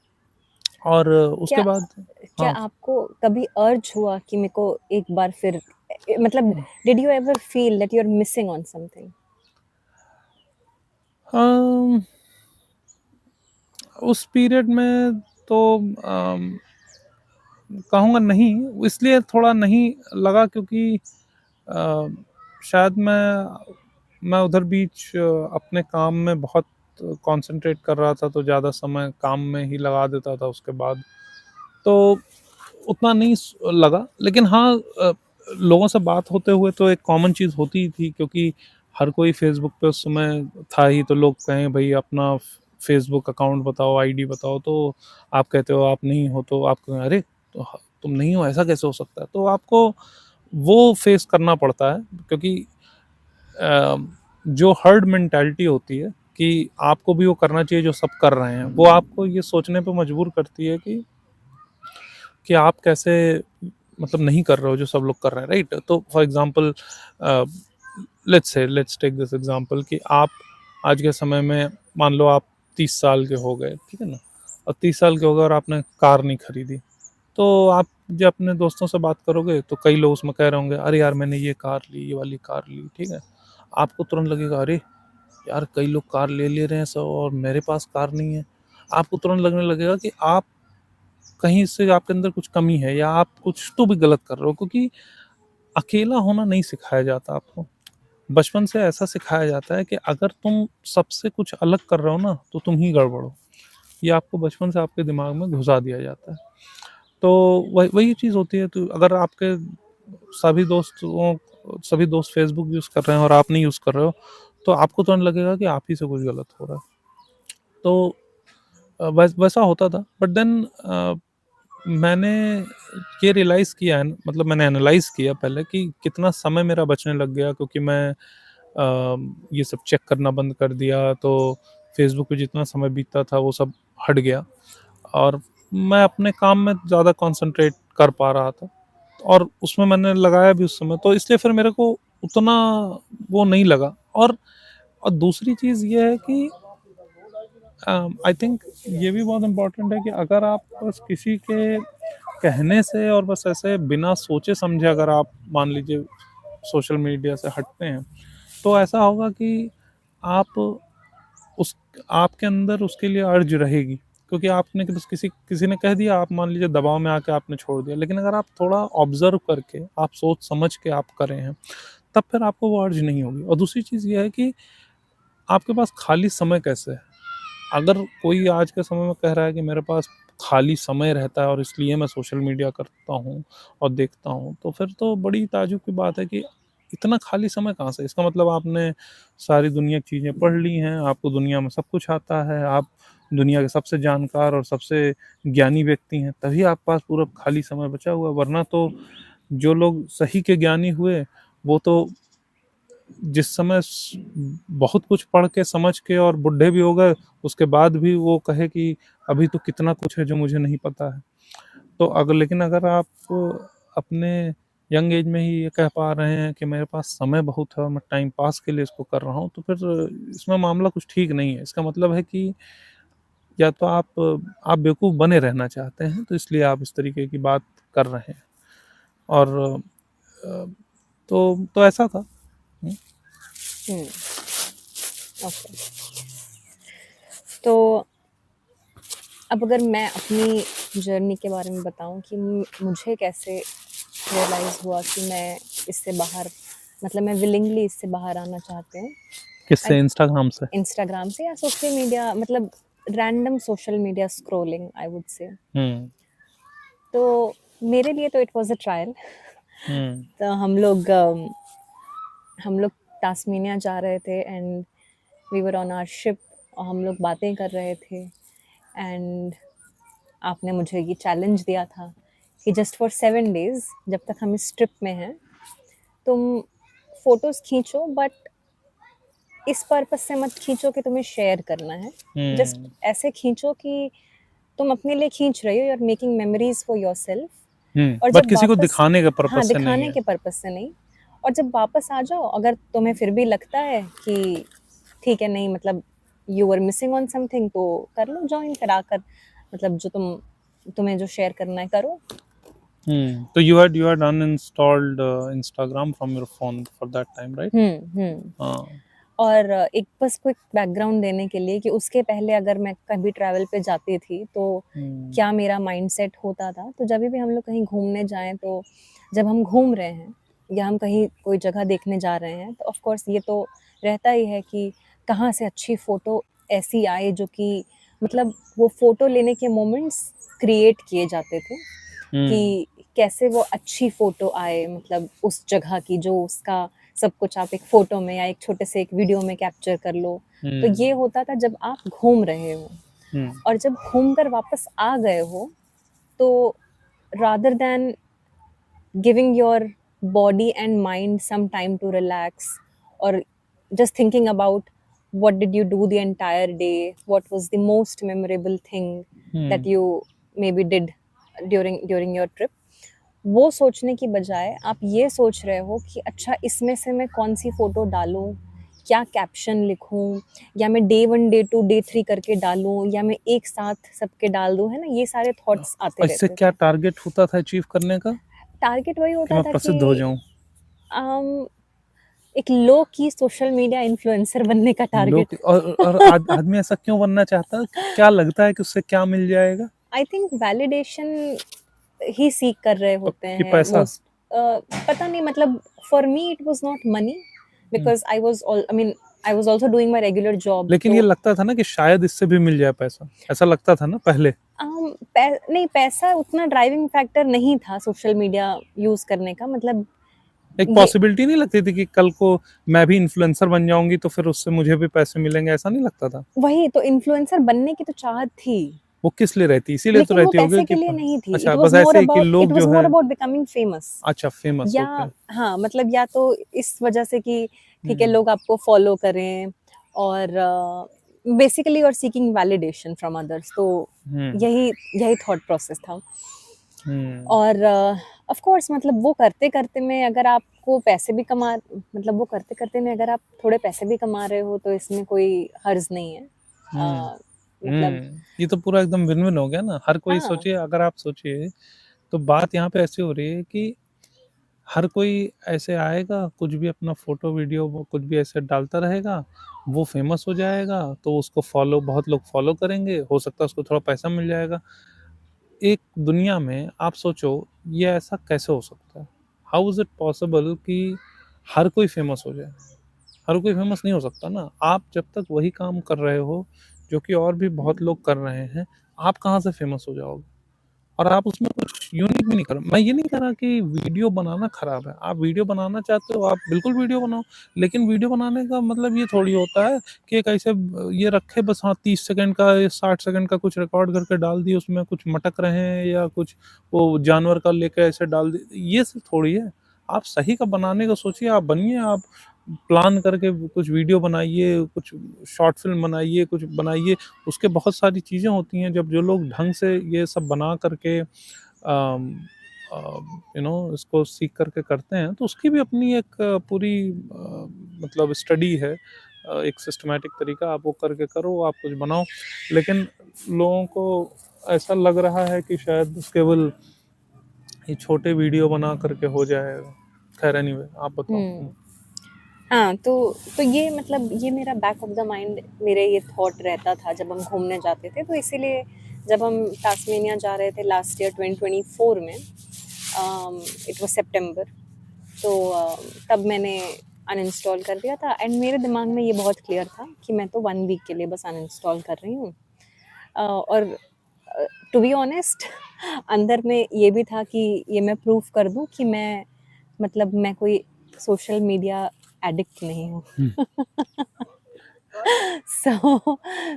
और उसके क्या बाद क्या हाँ, आपको कभी अर्ज हुआ कि मेरे को एक बार फिर मतलब did you ever feel that you are missing on something? Um, उस पीरियड में तो कहूँगा नहीं, इसलिए थोड़ा नहीं लगा क्योंकि अ, शायद मैं उधर बीच अपने काम में बहुत कॉन्सन्ट्रेट कर रहा था, तो ज़्यादा समय काम में ही लगा देता था उसके बाद। तो उतना नहीं लगा, लेकिन हाँ, लोगों से बात होते हुए तो एक कॉमन चीज़ होती ही थी, क्योंकि हर कोई फेसबुक पे उस समय था ही, तो लोग कहें भाई अपना फेसबुक अकाउंट बताओ, आईडी बताओ, तो आप कहते हो आप नहीं हो, तो आप कहें अरे तो तुम नहीं हो, ऐसा कैसे हो सकता है, तो आपको वो फेस करना पड़ता है, क्योंकि अ, जो हर्ड मेंटालिटी होती है कि आपको भी वो करना चाहिए जो सब कर रहे हैं, वो आपको ये सोचने पे मजबूर करती है कि आप कैसे मतलब नहीं कर रहे हो जो सब लोग कर रहे हैं, राइट? तो for example let's take this example कि आप आज के समय में मान लो आप 30 साल के हो गए, ठीक है ना? और 30 साल के हो गए और आपने कार नहीं खरीदी, तो आप जब अपने दोस्तों से बात करोगे तो कई लोग उसमें कह रहे होंगे अरे यार मैंने ये कार ली, ये वाली कार ली, ठीक है? आपको तुरंत लगेगा अरे यार कई लोग कार ले ले रहे हैं सब और मेरे पास कार नहीं है। आपको तुरंत लगने लगेगा कि आप कहीं से आपके अंदर कुछ कमी है, या आप कुछ तो भी गलत कर रहे हो, क्योंकि अकेला होना नहीं सिखाया जाता आपको। बचपन से ऐसा सिखाया जाता है कि अगर तुम सबसे कुछ अलग कर रहे हो ना, तो तुम ही गड़बड़ हो। ये आपको बचपन से आपके दिमाग में घुसा दिया जाता है। तो वही वही चीज़ होती है, तो अगर आपके सभी दोस्तों सभी दोस्त फ़ेसबुक यूज़ कर रहे हैं और आप नहीं यूज़ कर रहे हो, तो आपको तुरंत लगेगा कि आप ही से कुछ गलत हो रहा है। तो वैसा होता था, बट देन मैंने ये रियलाइज़ किया है, मतलब मैंने एनालाइज़ किया पहले कि कितना समय मेरा बचने लग गया, क्योंकि मैं ये सब चेक करना बंद कर दिया, तो फ़ेसबुक पे जितना समय बीतता था वो सब हट गया, और मैं अपने काम में ज़्यादा कॉन्सन्ट्रेट कर पा रहा था, और उसमें मैंने लगाया भी उस समय, तो इसलिए फिर मेरे को उतना वो नहीं लगा। और दूसरी चीज़ ये है कि आई थिंक ये भी बहुत इम्पोर्टेंट है कि अगर आप बस किसी के कहने से और बस ऐसे बिना सोचे समझे अगर आप मान लीजिए सोशल मीडिया से हटते हैं, तो ऐसा होगा कि आप उस आपके अंदर उसके लिए अर्ज रहेगी, क्योंकि आपने बस किसी किसी ने कह दिया, आप मान लीजिए दबाव में आके आपने छोड़ दिया, लेकिन अगर आप थोड़ा ऑब्जर्व करके आप सोच समझ के आप करें हैं, तब फिर आपको वो अर्ज नहीं होगी। और दूसरी चीज़ ये है कि आपके पास खाली समय कैसे है? अगर कोई आज के समय में कह रहा है कि मेरे पास खाली समय रहता है और इसलिए मैं सोशल मीडिया करता हूँ और देखता हूँ, तो फिर तो बड़ी ताज्जुब की बात है कि इतना खाली समय कहाँ से? इसका मतलब आपने सारी दुनिया की चीज़ें पढ़ ली हैं, आपको दुनिया में सब कुछ आता है, आप दुनिया के सबसे जानकार और सबसे ज्ञानी व्यक्ति हैं, तभी आपके पास पूरा खाली समय बचा हुआ है, वरना तो जो लोग सही के ज्ञानी हुए, वो तो जिस समय बहुत कुछ पढ़ के समझ के और बुढ़े भी हो गए, उसके बाद भी वो कहे कि अभी तो कितना कुछ है जो मुझे नहीं पता है। तो अगर लेकिन अगर आप अपने यंग एज में ही ये कह पा रहे हैं कि मेरे पास समय बहुत है और मैं टाइम पास के लिए इसको कर रहा हूँ, तो फिर इसमें मामला कुछ ठीक नहीं है। इसका मतलब है कि या तो आप बेवकूफ़ बने रहना चाहते हैं, तो इसलिए आप इस तरीके की बात कर रहे हैं। और अ, तो ऐसा था। हुँ। हुँ, ओके। तो अब अगर मैं अपनी जर्नी के बारे में बताऊँ कि मुझे कैसे रियलाइज़ हुआ कि मैं इससे बाहर, मतलब मैं विलिंगली इससे बाहर आना चाहती हूँ। किससे? इंस्टाग्राम से? इंस्टाग्राम से या सोशल मीडिया, मतलब random social media scrolling I would say. Hmm. तो मेरे लिए तो it was a trial. Hmm. तो हम लोग टास्मेनिया जा रहे थे and we were on our ship, और हम लोग बातें कर रहे थे एंड आपने मुझे ये चैलेंज दिया था कि जस्ट फॉर 7 days, जब तक हम इस ट्रिप में हैं, तुम फोटोज खींचो, बट इस पर्पस से मत खींचो कि तुम्हें शेयर करना है। Just hmm. ऐसे खींचो कि तुम अपने लिए खींच रहे हो, you are making memories for yourself. और बट जब किसी को वापस, दिखाने के हाँ, पर्पस से नहीं दिखाने है। के पर्पस से नहीं। और जब वापस आ जाओ, अगर तुम्हें फिर भी लगता है कि ठीक है, नहीं मतलब you are missing on something, तो कर लो ज्वाइन, फिर आकर मतलब जो तुम्हें जो शेयर करना है करो। तो you had uninstalled Instagram from your phone for that time, right? हाँ। और एक बस क्विक बैकग्राउंड देने के लिए कि उसके पहले अगर मैं कभी ट्रैवल पे जाती थी तो क्या मेरा माइंडसेट होता था। तो जब भी हम लोग कहीं घूमने जाएं, तो जब हम घूम रहे हैं या हम कहीं कोई जगह देखने जा रहे हैं, तो ऑफ कोर्स ये तो रहता ही है कि कहाँ से अच्छी फ़ोटो ऐसी आए जो कि मतलब वो फ़ोटो लेने के मोमेंट्स क्रिएट किए जाते थे कि कैसे वो अच्छी फ़ोटो आए, मतलब उस जगह की, जो उसका सब कुछ आप एक फ़ोटो में या एक छोटे से एक वीडियो में कैप्चर कर लो। तो ये होता था जब आप घूम रहे हो। और जब घूम कर वापस आ गए हो, तो rather than giving your body and mind some time to relax, और just thinking about what did you do the entire day, what was the most memorable thing that you maybe did during your trip, वो सोचने की बजाय आप ये सोच रहे हो कि अच्छा इसमें से मैं कौन सी फ़ोटो डालूँ, क्या कैप्शन लिखूँ, या मैं डे 1 डे 2 डे 3 करके डालूँ, या मैं एक साथ सबके डाल दूँ, है ना? ये सारे थॉट्स आते इससे रहते क्या थे। टारगेट होता था अचीव करने का? टारगेट वही कि होता मैं था प्रसिद्ध हो कि जाऊं? एक लो की सोशल मीडिया इन्फ्लुएंसर बनने का टारगेट। लोग और आदमी ऐसा क्यों बनना चाहता है? क्या लगता है कि उससे क्या मिल जाएगा? आई थिंक वैलिडेशन ही सीख कर रहे होते कि हैं पैसा? मोस्ट। पता नहीं, मतलब for me it was not money, because I mean I was also doing my regular job. लेकिन ये तो लगता था ना कि शायद इससे भी मिल जाए पैसा, ऐसा लगता था ना पहले? नहीं, पैसा उतना ड्राइविंग फैक्टर नहीं था सोशल मीडिया यूज करने का। मतलब एक ये पॉसिबिलिटी नहीं लगती थी कि कल को मैं भी इन्फ्लुएंसर बन जाऊंगी तो फिर उससे मुझे भी पैसे मिलेंगे, ऐसा नहीं लगता था? वही तो, इन्फ्लुएंसर बनने की तो चाहत थी, वो किस लिए रहती? इसीलिए तो लेकिन वो रहती होगी पैसे कि के लिए नहीं थी। अच्छा, बस ऐसे ही कि लोग जो है। Becoming famous. अच्छा, फेमस या होके। हाँ, मतलब या तो इस वजह से कि ठीक है, हम्म। लोग आपको फॉलो करें, और बेसिकली और सीकिंग वैलिडेशन फ्रॉम अदर्स। तो हम्म। यही यही थॉट प्रोसेस था। हम्म। और ऑफ कोर्स मतलब वो करते करते में अगर आपको पैसे भी कमा, मतलब वो करते करते में अगर आप थोड़े पैसे भी कमा रहे हो, तो इसमें कोई हर्ज नहीं है। हम्म। मतलब ये तो पूरा एकदम विन विन हो गया ना। हर कोई हाँ, सोचिए, अगर आप सोचिए तो बात यहाँ पे ऐसी हो रही है कि हर कोई ऐसे आएगा, कुछ भी अपना फोटो वीडियो वो कुछ भी ऐसे डालता रहेगा, वो फेमस हो जाएगा, तो उसको फॉलो, बहुत लोग फॉलो करेंगे, हो सकता है उसको थोड़ा पैसा मिल जाएगा। एक दुनिया में आप सोचो, ये ऐसा कैसे हो सकता है? हाउ इज इट पॉसिबल कि हर कोई फेमस हो जाए? हर कोई फेमस नहीं हो सकता ना। आप जब तक वही काम कर रहे हो जो कि और भी बहुत लोग कर रहे हैं, आप कहाँ से फेमस हो जाओगे? और आप उसमें कुछ यूनिक भी नहीं कर। मैं ये नहीं कह रहा कि वीडियो बनाना खराब है। आप वीडियो बनाना चाहते हो, आप बिल्कुल वीडियो बनाओ, लेकिन वीडियो बनाने का मतलब ये थोड़ी होता है कि एक ऐसे ये रखे बस, हाँ 30 सेकंड का या 60 सेकंड का कुछ रिकॉर्ड करके डाल दिए, उसमें कुछ मटक रहे हैं या कुछ वो जानवर का लेके ऐसे डाल दिए, ये सब थोड़ी है। आप सही का बनाने का सोचिए, आप बनिए, आप प्लान करके कुछ वीडियो बनाइए, कुछ शॉर्ट फिल्म बनाइए, कुछ बनाइए। उसके बहुत सारी चीज़ें होती हैं, जब जो लोग ढंग से ये सब बना करके इसको सीख करके करते हैं, तो उसकी भी अपनी एक पूरी मतलब स्टडी है, एक सिस्टमैटिक तरीका। आप वो करके करो, आप कुछ बनाओ। लेकिन लोगों को ऐसा लग रहा है कि शायद केवल ये छोटे वीडियो बना करके हो जाएगा। खैर एनीवे, आप बताओ। हाँ, तो ये मतलब ये मेरा बैक ऑफ द माइंड, मेरे ये थॉट रहता था जब हम घूमने जाते थे। तो इसीलिए जब हम टास्मेनिया जा रहे थे लास्ट ईयर 2024 में, इट वाज सितंबर, तो तब मैंने अनइंस्टॉल कर दिया था एंड मेरे दिमाग में ये बहुत क्लियर था कि मैं तो 1 वीक के लिए बस अनइंस्टॉल कर रही हूँ। और टू बी ऑनेस्ट अंदर में ये भी था कि ये मैं प्रूफ कर दूँ कि मैं कोई सोशल मीडिया एडिक्ट नहीं हूँ। so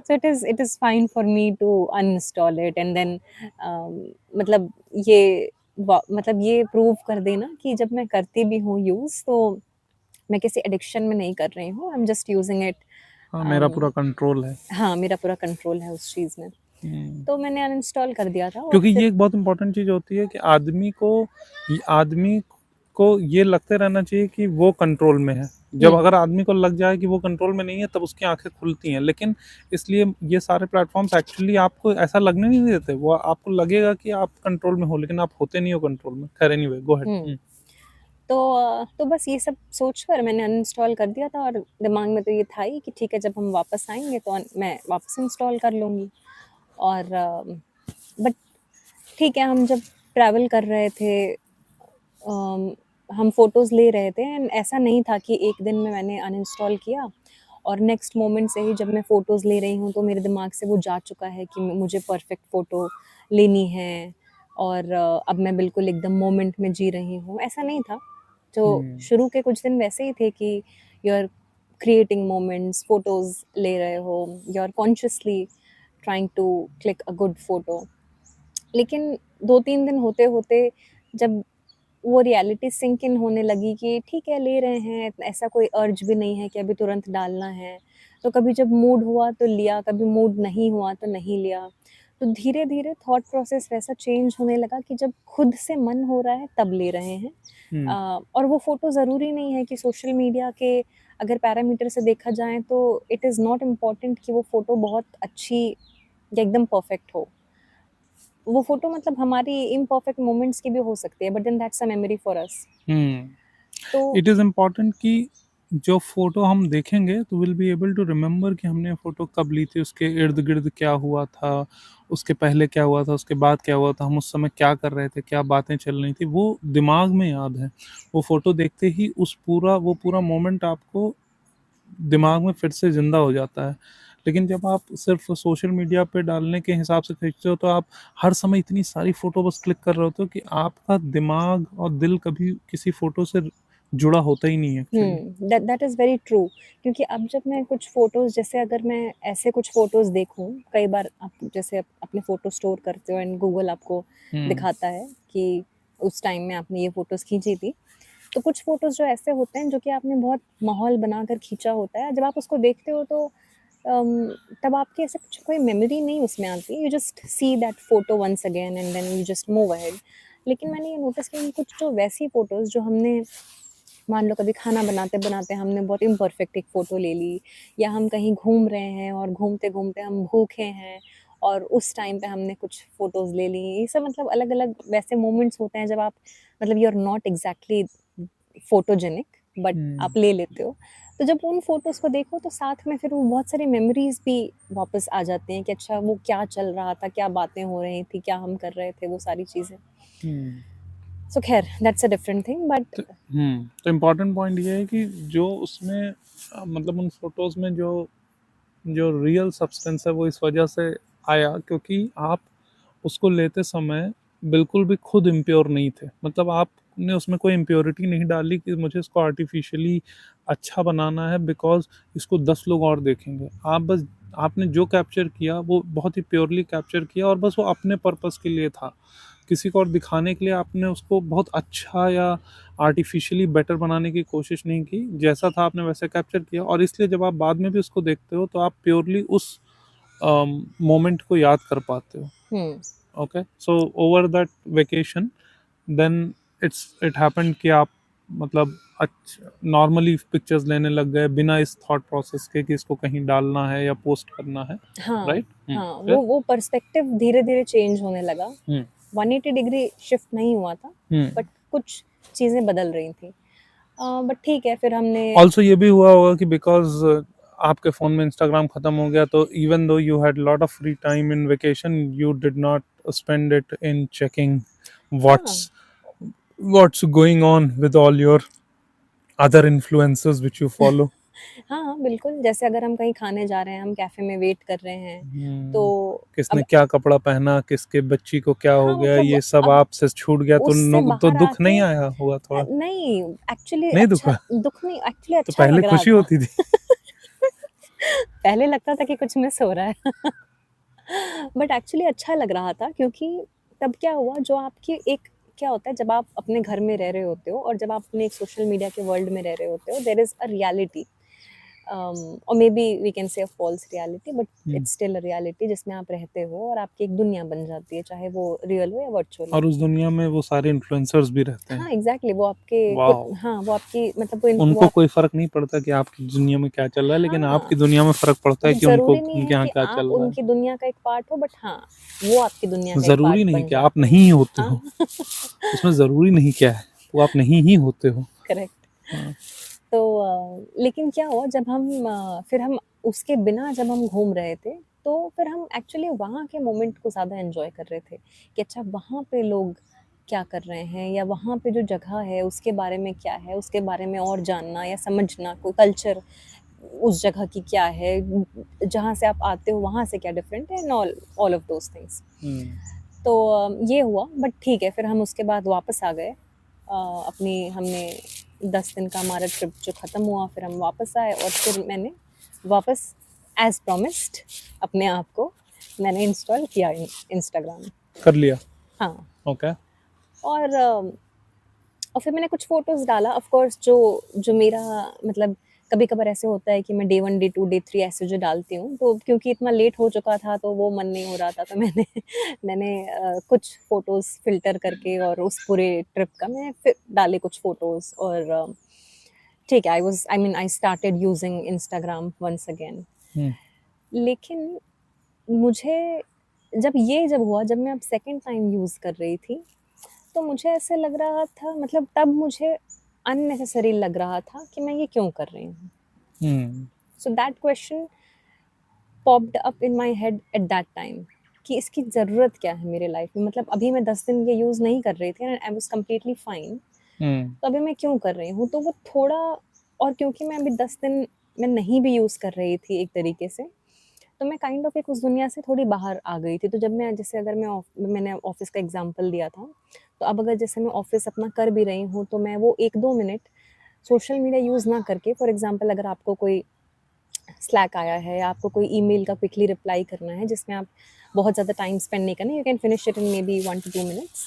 it is fine for me to uninstall it and then मतलब ये प्रूव कर देना कि जब मैं करती भी हूँ यूज़ तो मैं किसी एडिक्शन में नहीं कर रही हूँ, I am just using it. हाँ, मेरा पूरा कंट्रोल है। हाँ, मेरा पूरा कंट्रोल है उस चीज़ में। तो मैंने अनइंस्टॉल कर दिया था और क्योंकि फिर ये एक बहुत इंपॉर्टेंट चीज होती है कि आदमी को ये लगते रहना चाहिए कि वो कंट्रोल में है। जब अगर आदमी को लग जाए कि वो कंट्रोल में नहीं है तब उसकी आंखें खुलती हैं। लेकिन इसलिए ये सारे प्लेटफॉर्म्स एक्चुअली आपको ऐसा लगने नहीं देते। वो आपको लगेगा कि आप कंट्रोल में हो लेकिन आप होते नहीं हो कंट्रोल में। खैर एनीवे गो अहेड। तो बस ये सब सोचकर मैंने अनइंस्टॉल कर दिया था और दिमाग में तो ये था ही कि ठीक है, जब हम वापस आएंगे तो मैं वापस इंस्टॉल कर लूँगी। और बट ठीक है, हम जब ट्रैवल कर रहे थे, हम फ़ोटोज़ ले रहे थे एंड ऐसा नहीं था कि एक दिन में मैंने अनइंस्टॉल किया और नेक्स्ट मोमेंट से ही जब मैं फ़ोटोज़ ले रही हूँ तो मेरे दिमाग से वो जा चुका है कि मुझे परफेक्ट फ़ोटो लेनी है और अब मैं बिल्कुल एकदम मोमेंट में जी रही हूँ, ऐसा नहीं था। तो शुरू के कुछ दिन वैसे ही थे कि you are creating moments, photos ले रहे हो, you are consciously trying to click a good photo. लेकिन 2-3 दिन होते-होते जब वो रियलिटी सिंक इन होने लगी कि ठीक है, ले रहे हैं, ऐसा कोई अर्ज भी नहीं है कि अभी तुरंत डालना है। तो कभी जब मूड हुआ तो लिया, कभी मूड नहीं हुआ तो नहीं लिया। तो धीरे-धीरे थॉट प्रोसेस वैसा चेंज होने लगा कि जब खुद से मन हो रहा है तब ले रहे हैं। और वो फ़ोटो ज़रूरी नहीं है कि सोशल मीडिया के अगर पैरामीटर से देखा जाए तो इट इज़ नॉट इम्पोर्टेंट कि वो फ़ोटो बहुत अच्छी या एकदम परफेक्ट हो। वो फ़ोटो मतलब हमारी इम्परफेक्ट मोमेंट्स की भी हो सकती है, but then that's a memory for us. तो इट इज़ इम्पॉर्टेंट कि जो फोटो हम देखेंगे तो will be able to remember कि हमने फोटो कब ली थी, उसके इर्द गिर्द क्या हुआ था, उसके पहले क्या हुआ था, उसके बाद क्या हुआ था, हम उस समय क्या कर रहे थे, क्या बातें चल रही थी, वो दिमाग में याद है। वो फोटो देखते ही वो पूरा मोमेंट आपको दिमाग में फिर से जिंदा हो जाता है। लेकिन जब आप सिर्फ सोशल मीडिया पे डालने के हिसाब से खींचते हो तो आप हर समय इतनी सारी फोटो बस क्लिक कर रहे होते हो कि आपका दिमाग और दिल कभी किसी फोटो से जुड़ा होता ही नहीं है actually. That is very true. क्योंकि अब जब मैं कुछ फ़ोटोज़, जैसे अगर मैं ऐसे कुछ फ़ोटोज़ देखूँ, कई बार आप जैसे अपने फ़ोटो स्टोर करते हो एंड गूगल आपको दिखाता है कि उस टाइम में आपने ये फ़ोटोज़ खींची थी। तो कुछ फ़ोटोज़ जो ऐसे होते हैं जो कि आपने बहुत माहौल बनाकर खींचा होता है, जब आप उसको देखते हो तो तब आपकी ऐसे कुछ कोई मेमोरी नहीं उसमें आती, you just see that photo once again and then you just move ahead. लेकिन मैंने ये नोटिस किया कि कुछ जो वैसी फ़ोटोज़ जो हमने, मान लो कभी खाना बनाते-बनाते हमने बहुत इम्परफेक्ट एक फ़ोटो ले ली, या हम कहीं घूम रहे हैं और घूमते-घूमते हम भूखे हैं और उस टाइम पे हमने कुछ फ़ोटोज़ ले ली। ये सब मतलब अलग-अलग वैसे मोमेंट्स होते हैं जब आप मतलब you are not exactly photogenic, but आप ले लेते हो। तो जब उन फ़ोटोज़ को देखो तो साथ में फिर वो बहुत सारी मेमोरीज़ भी वापस आ जाते हैं कि अच्छा वो क्या चल रहा था, क्या बातें हो रही थी, क्या हम कर रहे थे, वो सारी चीज़ें। सो ख़ैर that's a different thing but तो इम्पोर्टेंट पॉइंट ये है कि जो उसमें मतलब उन फोटोज में जो जो रियल सब्सटेंस है वो इस वजह से आया क्योंकि आप उसको लेते समय बिल्कुल भी खुद इम्प्योर नहीं थे। मतलब आपने उसमें कोई इम्प्योरिटी नहीं डाली कि मुझे इसको आर्टिफिशियली अच्छा बनाना है बिकॉज इसको 10 लोग और देखेंगे। आपने जो कैप्चर किया वो बहुत ही प्योरली कैप्चर किया और बस वो अपने पर्पस के लिए था। किसी को और दिखाने के लिए आपने उसको बहुत अच्छा या आर्टिफिशियली बेटर बनाने की कोशिश नहीं की। जैसा था आपने वैसे कैप्चर किया और इसलिए जब आप बाद में भी उसको देखते हो तो आप प्योरली उस मोमेंट को याद कर पाते हो। Okay, so over that vacation then it happened कि आप मतलब नॉर्मली पिक्चर्स लेने लग गए बिना इस थॉट प्रोसेस के कि इसको कहीं डालना है या पोस्ट करना है, हाँ, राइट? हाँ, वो पर्सपेक्टिव धीरे-धीरे चेंज होने लगा। 180 डिग्री शिफ्ट नहीं हुआ था, बट कुछ चीज़ें बदल रही थी। बट ठीक है, फिर हमने ऑल्सो ये भी हुआ होगा कि बिकॉज आपके फ़ोन में इंस्टाग्राम ख़त्म हो गया तो even though you had lot of free time in vacation you did not spend it in checking हाँ, what's what's going on with all your other influencers which you follow? हाँ, हाँ, बिल्कुल, जैसे अगर हम कहीं खाने जा रहे हैं, हम कैफ़े में वेट कर रहे हैं, तो किसने अब क्या कपड़ा पहना, किसके बच्ची को क्या हो हाँ, गया, मतलब ये सब अब आपसे छूट गया तो उससे तो बाहर दुख आके नहीं आया होगा थोड़ा? नहीं, एक्चुअली नहीं अच्छा दुखा? दुःख नहीं, एक्चुअली तो अच्छा पहले लग रहा खुशी था। होती थी। पहले लगता था कि कुछ मिस हो रहा है। बट एक्चुअली अच्छा लग रहा था क्योंकि तब क्या हुआ जो आपकी एक क्या होता है जब आप अपने घर में रह रहे होते हो और जब आप अपने एक सोशल मीडिया के वर्ल्ड में रह रहे होते हो, देयर इज़ अ रियलिटी, और may be we can say a false reality, but hmm. It's still a reality जिसमें आप रहते हो और आपकी एक दुनिया बन जाती है, चाहे वो रियल हो या वर्चुअल हो। और उस दुनिया में वो सारे इन्फ्लुएंसर्स भी रहते हैं। हाँ, एग्ज़ैक्टली वो आपके वाह। हाँ, वो आपकी मतलब वो उनको आप कोई फर्क नहीं पड़ता कि आपकी दुनिया में क्या चल रहा है, लेकिन हाँ, आपकी दुनिया में फर्क पड़ता है बट कि उनको ज़रूरी नहीं उनके है यहाँ कि क्या आप चल रहा है। उनकी दुनिया का एक पार्ट हो, बट हाँ, वो आपकी दुनिया का एक जरूरी पार्ट नहीं बन कि आप जाते हैं। नहीं होते हाँ, हो, उसमें जरूरी नहीं क्या है, वो आप नहीं ही होते हो। करेक्ट। हाँ। तो लेकिन क्या हुआ जब हम फिर हम उसके बिना जब हम घूम रहे थे, तो फिर हम एक्चुअली वहाँ के मोमेंट को ज़्यादा एन्जॉय कर रहे थे कि अच्छा वहाँ पे लोग क्या कर रहे हैं या वहाँ पे जो जगह है उसके बारे में क्या है, उसके बारे में और जानना या समझना, कोई कल्चर उस जगह की क्या है, जहाँ से आप आते हो वहाँ से क्या डिफरेंट है, and all of those things. Hmm. तो ये हुआ, बट ठीक है, फिर हम उसके बाद वापस आ गए। अपनी हमने 10 दिन का हमारा ट्रिप जो ख़त्म हुआ, फिर हम वापस आए और फिर मैंने वापस एज़ प्रॉमिस्ड अपने आप को मैंने इंस्टॉल किया इंस्टाग्राम। कर लिया। हाँ, ओके। और फिर मैंने कुछ फ़ोटोज़ डाला, ऑफ़ कोर्स जो जो मेरा मतलब कभी-कभार ऐसे होता है कि मैं डे 1, डे 2, डे 3 ऐसे जो डालती हूँ, तो क्योंकि इतना लेट हो चुका था तो वो मन नहीं हो रहा था, तो मैंने मैंने कुछ फ़ोटोज़ फ़िल्टर करके और उस पूरे ट्रिप का मैं फिर डाले कुछ फ़ोटोज़ और ठीक है, I mean I started using Instagram once again. Hmm. लेकिन मुझे जब हुआ, जब मैं अब सेकंड टाइम यूज़ कर रही थी, तो मुझे ऐसे लग रहा था, मतलब तब मुझे अननेसेसरी लग रहा था कि मैं ये क्यों कर रही हूँ। Hmm. So that question popped up in my head at that time कि इसकी ज़रूरत क्या है मेरे लाइफ में, मतलब अभी मैं 10 दिन ये यूज़ नहीं कर रही थी and I was completely fine, hmm. तो अभी मैं क्यों कर रही हूँ? तो वो थोड़ा, और क्योंकि मैं अभी 10 दिन मैं नहीं भी यूज़ कर रही थी एक तरीके से, तो मैं काइंड ऑफ एक उस दुनिया से थोड़ी बाहर आ गई थी। तो जब मैं जैसे अगर मैंने ऑफ़िस का एग्ज़ाम्पल दिया था, तो अब अगर जैसे मैं ऑफ़िस अपना कर भी रही हूँ, तो मैं वो 1-2 मिनट सोशल मीडिया यूज़ ना करके, फॉर एग्ज़ाम्पल अगर आपको कोई स्लैक आया है या आपको कोई ईमेल का क्विकली रिप्लाई करना है जिसमें आप बहुत ज़्यादा टाइम स्पेंड नहीं करना, you can finish it in maybe 1 to 2 minutes.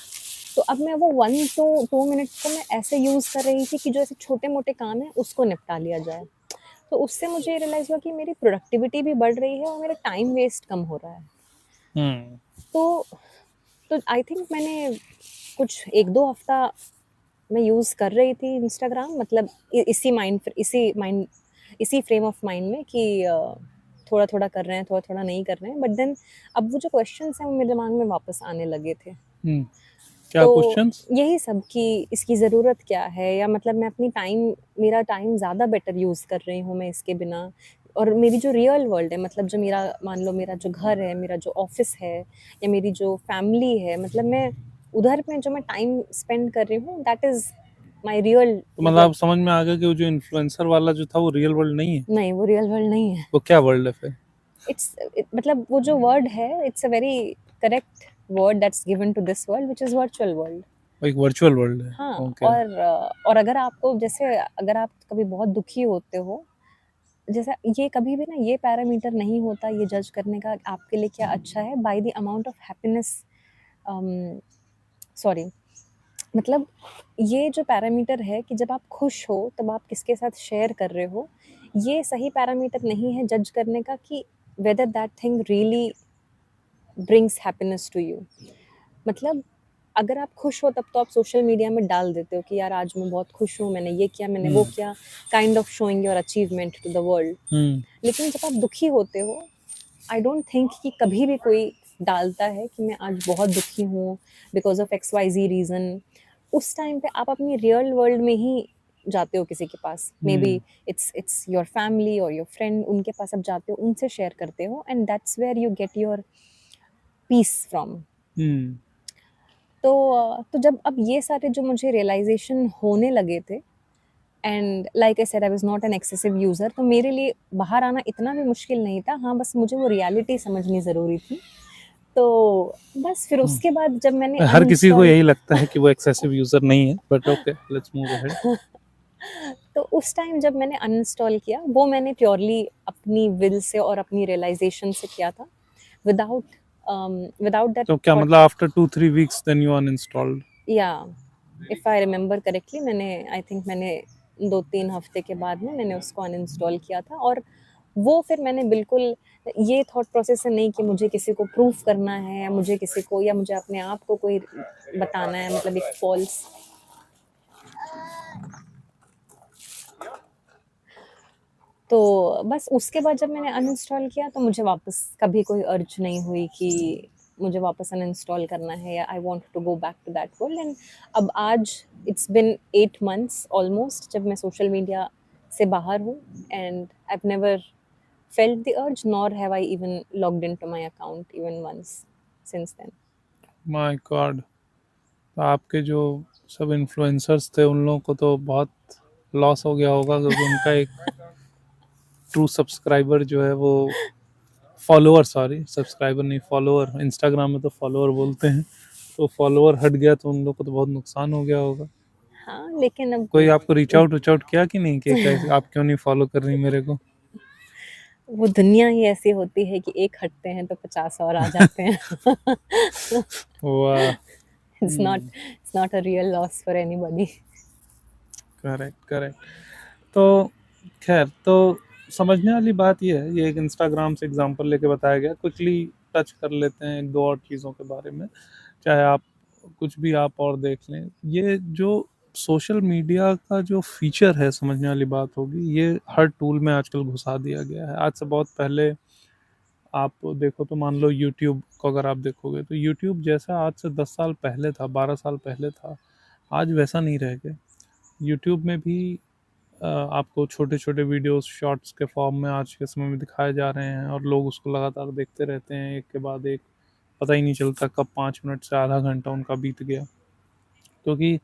तो अब मैं वो 1 टू 2 मिनट्स को मैं ऐसे यूज़ कर रही थी कि जो ऐसे छोटे-मोटे काम हैं उसको निपटा लिया जाए। तो उससे मुझे ये रियलाइज़ हुआ कि मेरी प्रोडक्टिविटी भी बढ़ रही है और मेरा टाइम वेस्ट कम हो रहा है। हम्म। तो आई थिंक मैंने कुछ 1-2 हफ्ता मैं यूज़ कर रही थी इंस्टाग्राम, मतलब इसी फ्रेम ऑफ माइंड में कि थोड़ा-थोड़ा कर रहे हैं, थोड़ा-थोड़ा नहीं कर रहे हैं। बट देन अब वो जो क्वेश्चन्स हैं वो मेरे दिमाग में वापस आने लगे थे। हम्म। क्या तो क्वेश्चंस? यही सब कि इसकी ज़रूरत क्या है, या मतलब मैं अपनी टाइम मेरा टाइम ज़्यादा बेटर यूज़ कर रही हूँ मैं इसके बिना, और मेरी जो रियल वर्ल्ड है, मतलब जो मेरा मान लो मेरा जो घर है, मेरा जो ऑफ़िस है या मेरी जो फैमिली है, मतलब मैं उधर में जो मैं टाइम स्पेंड कर रही हूँ दैट इज़ माय रियल, तो मतलब मतलब आप समझ में आ गया कि वो जो इन्फ्लुएंसर वाला जो था वो रियल वर्ल्ड नहीं है, नहीं, वो रियल वर्ल्ड नहीं है। वो क्या वर्ल्ड है फिर? मतलब वो जो वर्ड है, it's a very correct word that's given to this world which is virtual world. वो एक वर्चुअल वर्ल्ड है। हाँ, ओके। और अगर आपको जैसे अगर आप कभी बहुत दुखी होते हो, जैसे ये कभी भी ना ये पैरामीटर नहीं होता ये जज करने का आपके लिए क्या अच्छा है by the amount of happiness, sorry, मतलब ये जो पैरामीटर है कि जब आप खुश हो तब आप किसके साथ शेयर कर रहे हो, ये सही पैरामीटर नहीं है जज करने का कि whether that thing really brings happiness to you. मतलब अगर आप खुश हो तब तो आप सोशल मीडिया में डाल देते हो कि यार आज मैं बहुत खुश हूँ, मैंने ये किया, मैंने वो हम्म। किया, kind of showing your achievement to the world. Hmm. लेकिन जब आप दुखी होते हो, आई डोंट थिंक कि कभी भी कोई डालता है कि मैं आज बहुत दुखी हूँ because of X Y Z reason. उस टाइम पे आप अपनी रियल वर्ल्ड में ही जाते हो किसी के पास, maybe hmm. It's your family और योर फ्रेंड, उनके पास आप जाते हो, उनसे शेयर करते हो, and that's where you get your peace from. Hmm. तो जब अब ये सारे जो मुझे रियलाइज़ेशन होने लगे थे, and like I said I was not an excessive user, तो मेरे लिए बाहर आना इतना भी मुश्किल नहीं था। हाँ, बस मुझे वो रियलिटी समझनी ज़रूरी थी। तो बस फिर हम्म, उसके बाद जब मैंने हर किसी को अनइंस्टॉल यही लगता है कि वो एक्सेसिव यूजर नहीं है, but okay, let's move ahead. तो उस टाइम जब मैंने अनइंस्टॉल किया, वो मैंने प्योरली अपनी विल से और अपनी रियलाइज़ेशन से किया था, विदाउट विदाउट दैट तो क्या थॉट। मतलब after 2-3 weeks then you uninstalled? या इफ़ आई रिमेंबर करेक्टली, मैंने आई थिंक मैंने 2-3 हफ्ते के बाद में मैंने उसको अनइंस्टॉल किया था। और वो फिर मैंने बिल्कुल ये थॉट प्रोसेस से नहीं कि मुझे किसी को प्रूफ करना है, या मुझे किसी को, या मुझे अपने आप को कोई बताना है, मतलब एक फॉल्स। तो बस उसके बाद जब मैंने अनइंस्टॉल किया, तो मुझे वापस कभी कोई अर्ज नहीं हुई कि मुझे वापस अनइंस्टॉल करना है, या I want to go back to that world. And अब आज इट्स बिन 8 मंथ्स ऑलमोस्ट जब मैं सोशल मीडिया से बाहर हूँ, and I have never felt the urge, nor have I even logged into my account even once since then. My God, तो आपके जो सब इन्फ्लुएंसर्स थे उन लोगों को तो बहुत लॉस हो गया होगा, क्योंकि उनका एक ट्रू सब्सक्राइबर जो है वो, फॉलोअर, सॉरी सब्सक्राइबर नहीं, फॉलोअर, इंस्टाग्राम में तो फॉलोअर बोलते हैं, तो फॉलोअर हट गया तो उन लोग को तो बहुत नुकसान हो गया होगा। हाँ, लेकिन अब कोई आपको रीच आउट किया कि नहीं, कि कैसे आप क्यों नहीं फॉलो कर रही मेरे को? वो दुनिया ही ऐसी होती है कि एक हटते हैं तो 50 और आ जाते हैं। वाह। It's not a real loss for anybody. Correct, correct. तो खैर, तो समझने वाली बात ये है, ये एक इंस्टाग्राम से एग्जांपल लेके बताया गया, क्विकली टच कर लेते हैं एक दो और चीज़ों के बारे में, चाहे आप कुछ भी आप और देख लें। ये जो सोशल मीडिया का जो फीचर है, समझने वाली बात होगी, ये हर टूल में आजकल घुसा दिया गया है। आज से बहुत पहले आप देखो तो मान लो यूट्यूब को अगर आप देखोगे, तो यूट्यूब जैसा आज से 10 साल पहले था, 12 साल पहले था, आज वैसा नहीं रह गया। यूट्यूब में भी आपको छोटे छोटे वीडियोस शॉर्ट्स के फॉर्म में आज के समय में दिखाए जा रहे हैं, और लोग उसको लगातार देखते रहते हैं, एक के बाद एक, पता ही नहीं चलता कब 5 मिनट से आधा घंटा उनका बीत गया। क्योंकि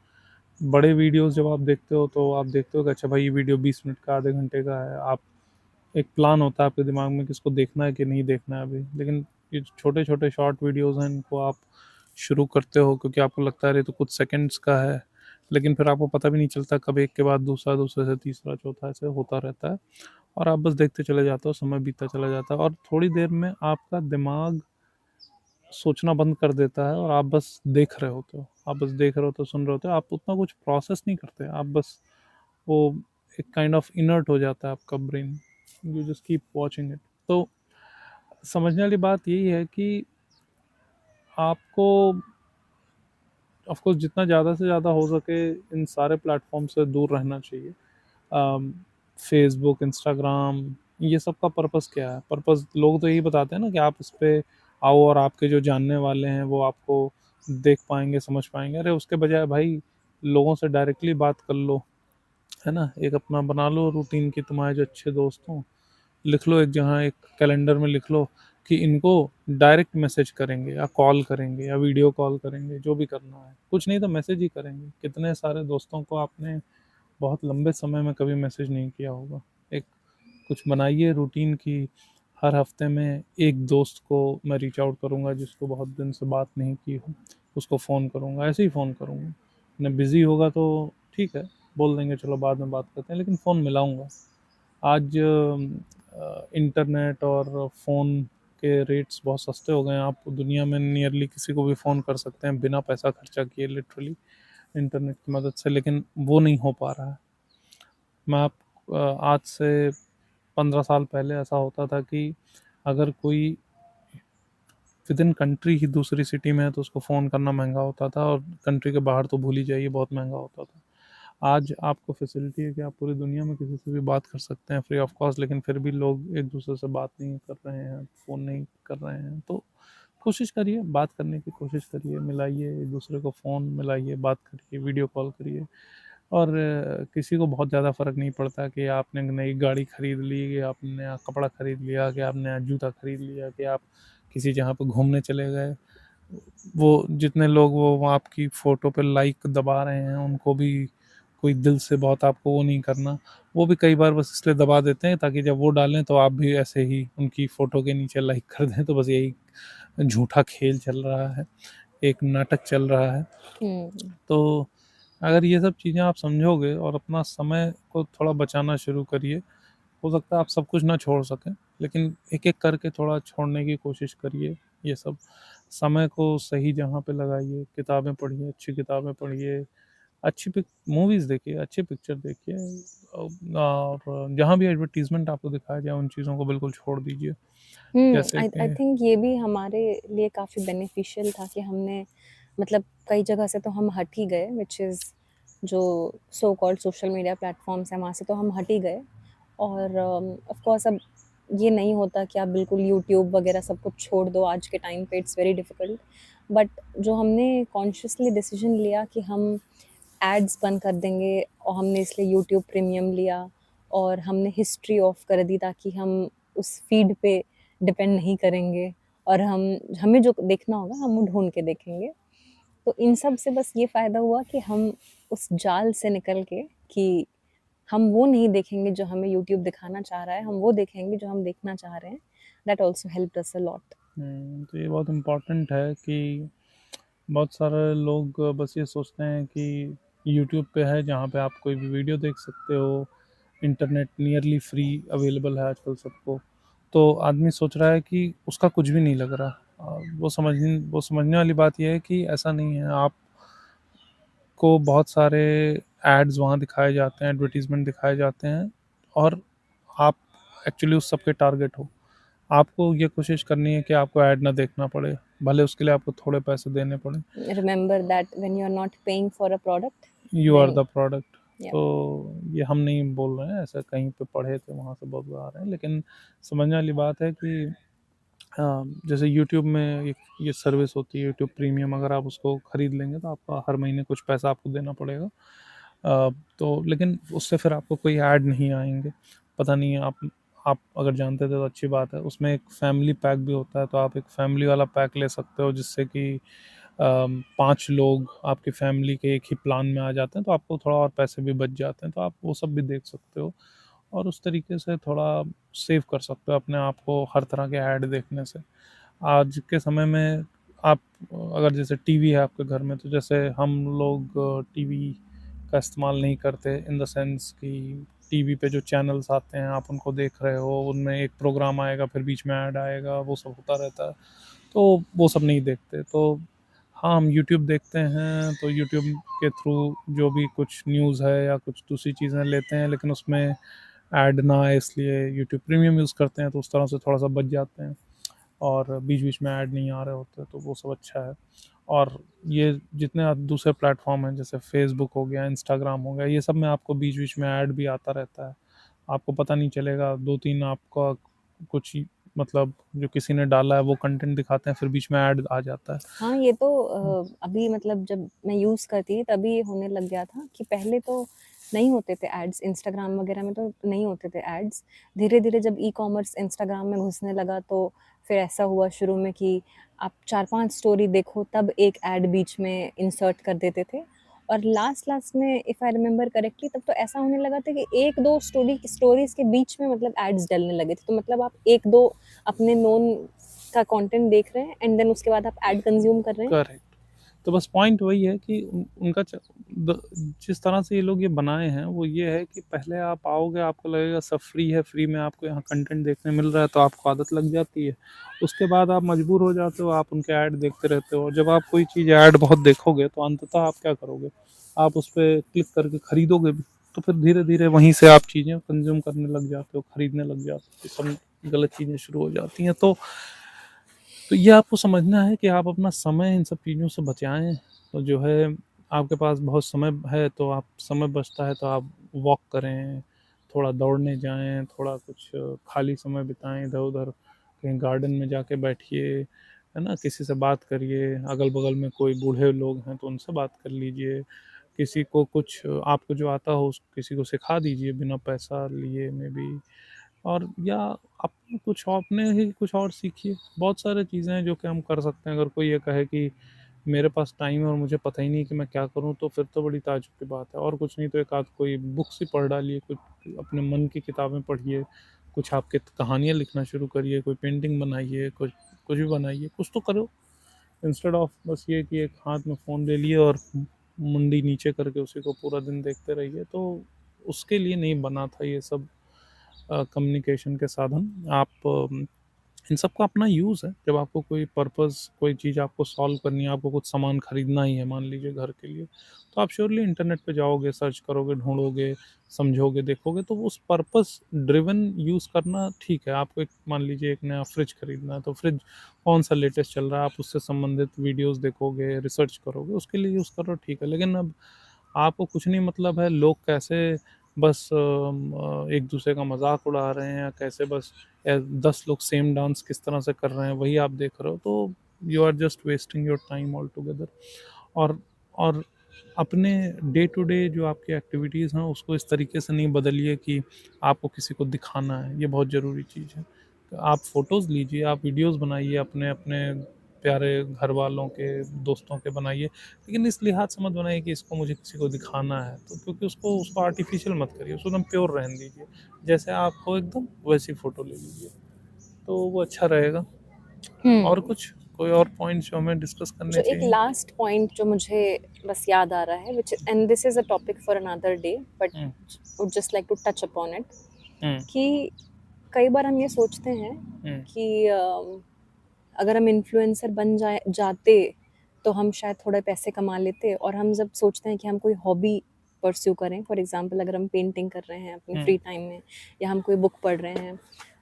बड़े वीडियोस जब आप देखते हो तो आप देखते हो कि अच्छा भाई ये वीडियो 20 मिनट का, आधे घंटे का है, आप एक प्लान होता है आपके दिमाग में कि इसको देखना है कि नहीं देखना है अभी। लेकिन ये छोटे छोटे शॉर्ट वीडियोस हैं, इनको आप शुरू करते हो क्योंकि आपको लगता है ये तो कुछ सेकंड्स का है, लेकिन फिर आपको पता भी नहीं चलता कब एक के बाद दूसरा, दूसरे से तीसरा, चौथा, ऐसे होता रहता है, और आप बस देखते चले जाते हो, समय बीतता चला जाता है, और थोड़ी देर में आपका दिमाग सोचना बंद कर देता है और आप बस देख रहे होते हो, आप बस देख रहे होते हो, सुन रहे होते हो, आप उतना कुछ प्रोसेस नहीं करते, आप बस वो एक काइंड ऑफ इनर्ट हो जाता है आपका brain, you just keep watching it. तो समझने वाली बात यही है कि आपको ऑफ कोर्स जितना ज़्यादा से ज़्यादा हो सके इन सारे प्लेटफॉर्म से दूर रहना चाहिए। फेसबुक, इंस्टाग्राम, ये सब का पर्पस क्या है? पर्पस लोग तो यही बताते हैं ना कि आप इस पे आओ और आपके जो जानने वाले हैं वो आपको देख पाएंगे, समझ पाएंगे। अरे उसके बजाय भाई लोगों से डायरेक्टली बात कर लो, है ना? एक अपना बना लो रूटीन कि तुम्हारे जो अच्छे दोस्त हों, लिख लो एक जगह, एक कैलेंडर में लिख लो कि इनको डायरेक्ट मैसेज करेंगे या कॉल करेंगे या वीडियो कॉल करेंगे, जो भी करना है। कुछ नहीं तो मैसेज ही करेंगे। कितने सारे दोस्तों को आपने बहुत लंबे समय में कभी मैसेज नहीं किया होगा। एक कुछ बनाइए रूटीन की हर हफ्ते में एक दोस्त को मैं रीच आउट करूँगा जिसको बहुत दिन से बात नहीं की हो, उसको फ़ोन करूँगा, ऐसे ही फ़ोन करूँगा। न बिज़ी होगा तो ठीक है, बोल देंगे चलो बाद में बात करते हैं, लेकिन फ़ोन मिलाऊंगा। आज इंटरनेट और फ़ोन के रेट्स बहुत सस्ते हो गए हैं, आप दुनिया में नियरली किसी को भी फ़ोन कर सकते हैं बिना पैसा खर्चा किए, लिटरली इंटरनेट की मदद से, लेकिन वो नहीं हो पा रहा है। मैं आप आज से 15 साल पहले ऐसा होता था कि अगर कोई विद इन कंट्री ही दूसरी सिटी में है तो उसको फ़ोन करना महंगा होता था, और कंट्री के बाहर तो भूल ही जाइए, बहुत महंगा होता था। आज आपको फैसिलिटी है कि आप पूरी दुनिया में किसी से भी बात कर सकते हैं फ्री ऑफ कॉस्ट, लेकिन फिर भी लोग एक दूसरे से बात नहीं कर रहे हैं, फ़ोन नहीं कर रहे हैं। तो कोशिश करिए, बात करने की कोशिश करिए, मिलाइए एक दूसरे को, फ़ोन मिलाइए, बात करिए, वीडियो कॉल करिए। और किसी को बहुत ज़्यादा फ़र्क नहीं पड़ता कि आपने नई गाड़ी खरीद ली, कि आपने नया कपड़ा खरीद लिया, कि आपने नया जूता खरीद लिया, कि आप किसी जगह पर घूमने चले गए। वो जितने लोग वो आपकी फ़ोटो पे लाइक दबा रहे हैं, उनको भी कोई दिल से बहुत आपको वो नहीं करना। वो भी कई बार बस इसलिए दबा देते हैं ताकि जब वो डालें तो आप भी ऐसे ही उनकी फ़ोटो के नीचे लाइक कर दें, तो बस यही झूठा खेल चल रहा है, एक नाटक चल रहा है। हुँ। तो अगर ये सब चीज़ें आप समझोगे और अपना समय को थोड़ा बचाना शुरू करिए, हो सकता है आप सब कुछ ना छोड़ सकें, लेकिन एक-एक करके थोड़ा छोड़ने की कोशिश करिए ये सब। समय को सही जगह पे लगाइए, किताबें पढ़िए, अच्छी किताबें पढ़िए, अच्छी मूवीज़ देखिए, अच्छी पिक्चर देखिए, और जहाँ भी एडवर्टाइज़मेंट आपको दिखाया जाए उन चीज़ों को बिल्कुल छोड़ दीजिए। जैसे आई कि थिंक ये भी हमारे लिए काफ़ी बेनिफिशियल था कि हमने मतलब कई जगह से तो हम हट ही गए, व्हिच इज़ जो so called social media platforms हैं, वहाँ से तो हम हट ही गए। और ऑफ़ कोर्स अब ये नहीं होता कि आप बिल्कुल यूट्यूब वगैरह सब कुछ छोड़ दो आज के टाइम पे, इट्स वेरी डिफ़िकल्ट। बट जो हमने कॉन्शियसली डिसीज़न लिया कि हम एड्स बंद कर देंगे और हमने इसलिए यूट्यूब प्रीमियम लिया और हमने हिस्ट्री ऑफ कर दी ताकि हम उस फीड पे डिपेंड नहीं करेंगे और हमें जो देखना होगा हम वो ढूंढ के देखेंगे। तो इन सब से बस ये फ़ायदा हुआ कि हम उस जाल से निकल के कि हम वो नहीं देखेंगे जो हमें यूट्यूब दिखाना चाह रहा है, हम वो देखेंगे जो हम देखना चाह रहे हैं। That also helped us a lot. तो ये बहुत इम्पोर्टेंट है कि बहुत सारे लोग बस ये सोचते हैं कि यूट्यूब पे है जहाँ पे आप कोई भी वीडियो देख सकते हो, इंटरनेट नियरली फ्री अवेलेबल है आजकल सबको। तो आदमी सोच रहा है कि उसका कुछ भी नहीं लग रहा। वो समझने वाली बात ये है कि ऐसा नहीं है। आपको बहुत सारे एड्स वहाँ दिखाए जाते हैं, एडवर्टाइज़मेंट दिखाए जाते हैं, और आप एक्चुअली उस सब के टारगेट हो। आपको ये कोशिश करनी है कि आपको ऐड ना देखना पड़े, भले उसके लिए आपको थोड़े पैसे देने पड़ें। Remember that when you are not paying for a product you are then the product. या तो ये हम नहीं बोल रहे हैं, ऐसा कहीं पे पढ़े थे वहाँ से बहुत बार आ रहे हैं, लेकिन समझने वाली बात है कि जैसे यूट्यूब में एक ये सर्विस होती है यूट्यूब प्रीमियम, अगर आप उसको ख़रीद लेंगे तो आपका हर महीने कुछ पैसा आपको देना पड़ेगा। तो लेकिन उससे फिर आपको कोई ऐड नहीं आएँगे। पता नहीं आप अगर जानते थे तो अच्छी बात है। उसमें एक फैमिली पैक भी होता है, तो आप एक फैमिली वाला पैक ले सकते हो जिससे कि 5 लोग आपकी फैमिली के एक ही प्लान में आ जाते हैं, तो आपको थोड़ा और पैसे भी बच जाते हैं, तो आप वो सब भी देख सकते हो और उस तरीके से थोड़ा सेव कर सकते हो अपने आप को हर तरह के ऐड देखने से। आज के समय में आप अगर जैसे टीवी है आपके घर में, तो जैसे हम लोग टीवी का इस्तेमाल नहीं करते इन द सेंस कि टीवी पे जो चैनल्स आते हैं आप उनको देख रहे हो, उनमें एक प्रोग्राम आएगा फिर बीच में ऐड आएगा, वो सब होता रहता है, तो वो सब नहीं देखते। तो हाँ, हम यूट्यूब देखते हैं, तो यूट्यूब के थ्रू जो भी कुछ न्यूज़ है या कुछ दूसरी चीज़ें लेते हैं, लेकिन उसमें ऐड ना आए इसलिए यूट्यूब प्रीमियम यूज़ करते हैं, तो उस तरह से थोड़ा-सा बच जाते हैं और बीच-बीच में ऐड नहीं आ रहे होते, तो वो सब अच्छा है। और ये जितने दूसरे प्लेटफ़ॉर्म हैं, जैसे फ़ेसबुक हो गया, इंस्टाग्राम हो गया, ये सब में आपको बीच-बीच में ऐड भी आता रहता है। आपको पता नहीं चलेगा, 2-3 आपका कुछ मतलब जो किसी ने डाला है वो कंटेंट दिखाते हैं, फिर बीच में ऐड आ जाता है। हाँ, ये तो अभी मतलब जब मैं यूज़ करती थी तभी होने लग गया था कि पहले तो नहीं होते थे एड्स, इंस्टाग्राम वगैरह में तो नहीं होते थे एड्स। धीरे-धीरे जब ई-कॉमर्स इंस्टाग्राम में घुसने लगा तो फिर ऐसा हुआ शुरू में कि आप 4-5 स्टोरी देखो तब एक ऐड बीच में इंसर्ट कर देते थे। और लास्ट-लास्ट में इफ आई रिमेंबर करेक्टली तब तो ऐसा होने लगा था कि 1-2 स्टोरीज़ के बीच में मतलब एड्स डलने लगे थे। तो मतलब आप 1-2 अपने नोन का कंटेंट देख रहे हैं एंड देन उसके बाद आप ऐड कंज्यूम कर रहे हैं। करेक्ट। तो बस पॉइंट वही है कि उनका जिस तरह से ये लोग ये बनाए हैं वो ये है कि पहले आप आओगे आपको लगेगा सब फ्री है, फ्री में आपको यहाँ कंटेंट देखने मिल रहा है, तो आपको आदत लग जाती है। उसके बाद आप मजबूर हो जाते हो, आप उनके ऐड देखते रहते हो, और जब आप कोई चीज़ ऐड बहुत देखोगे तो अंततः आप क्या करोगे, आप उस पर क्लिक करके खरीदोगे भी। तो फिर धीरे धीरे वहीं से आप चीज़ें कंज्यूम करने लग जाते हो, खरीदने लग जाते हो, सब गलत चीज़ें शुरू हो जाती हैं। तो ये आपको समझना है कि आप अपना समय इन सब चीज़ों से बचाएँ। तो जो है आपके पास बहुत समय है, तो आप समय बचता है तो आप वॉक करें, थोड़ा दौड़ने जाएँ, थोड़ा कुछ खाली समय बिताएँ इधर-उधर, कहीं गार्डन में जाके बैठिए, है ना? किसी से बात करिए, अगल-बगल में कोई बूढ़े लोग हैं तो उनसे बात कर लीजिए। किसी को कुछ आपको जो आता हो किसी को सिखा दीजिए बिना पैसा लिए में भी। और या अपने कुछ अपने ही कुछ और सीखिए। बहुत सारी चीज़ें हैं जो कि हम कर सकते हैं। अगर कोई ये कहे कि मेरे पास टाइम है और मुझे पता ही नहीं कि मैं क्या करूँ, तो फिर तो बड़ी ताज्जुब की बात है। और कुछ नहीं तो एक आध कोई बुक्स ही पढ़ डालिए, कुछ अपने मन की किताबें पढ़िए, कुछ आपके कहानियाँ लिखना शुरू करिए, कोई पेंटिंग बनाइए, कुछ कुछ भी बनाइए, कुछ तो करो। इंस्टेड ऑफ बस ये कि एक हाथ में फ़ोन ले लिए और मुंडी नीचे करके उसी को पूरा दिन देखते रहिए, तो उसके लिए नहीं बना था ये सब कम्युनिकेशन के साधन। आप इन सब का अपना यूज़ है। जब आपको कोई पर्पस, कोई चीज़ आपको सॉल्व करनी है, आपको कुछ सामान खरीदना ही है मान लीजिए घर के लिए, तो आप श्योरली इंटरनेट पे जाओगे, सर्च करोगे, ढूँढोगे, समझोगे, देखोगे, तो उस पर्पस ड्रिवन यूज़ करना ठीक है। आपको एक मान लीजिए एक नया फ्रिज खरीदना है, तो फ्रिज कौन-सा लेटेस्ट चल रहा है, आप उससे संबंधित वीडियोज़ देखोगे, रिसर्च करोगे, उसके लिए यूज़ करो, ठीक है। लेकिन अब आपको कुछ नहीं मतलब है लोग कैसे बस एक दूसरे का मजाक उड़ा रहे हैं, या कैसे बस 10 लोग सेम डांस किस तरह से कर रहे हैं वही आप देख रहे हो, तो you are just wasting your time all together. और और अपने डे टू डे जो आपकी एक्टिविटीज़ हैं उसको इस तरीके से नहीं बदलिए कि आपको किसी को दिखाना है, ये बहुत ज़रूरी चीज़ है। तो आप फ़ोटोज़ लीजिए, आप वीडियोज़ बनाइए, अपने अपने प्यारे घर वालों के, दोस्तों के बनाइए, लेकिन इस लिहाज से मत बनाइए कि इसको मुझे किसी को दिखाना है, तो क्योंकि उसको उसको आर्टिफिशियल मत करिए, उसको एकदम प्योर रहने दीजिए। जैसे आप हो एकदम वैसी फ़ोटो ले लीजिए, तो वो अच्छा रहेगा। और हम्म। कुछ कोई और पॉइंट्स जो हमें डिस्कस जो करने एक चाहिए? लास्ट पॉइंट जो मुझे बस याद आ रहा है, which and this is a topic for another day, but hmm, would just like to touch upon it, hmm, कि कई बार हम ये सोचते हैं हुँ, कि अगर हम इन्फ्लुएंसर बन जाते तो हम शायद थोड़े पैसे कमा लेते, और हम जब सोचते हैं कि हम कोई हॉबी परस्यू करें, फॉर एग्जांपल अगर हम पेंटिंग कर रहे हैं अपने हुँ, फ्री टाइम में, या हम कोई बुक पढ़ रहे हैं,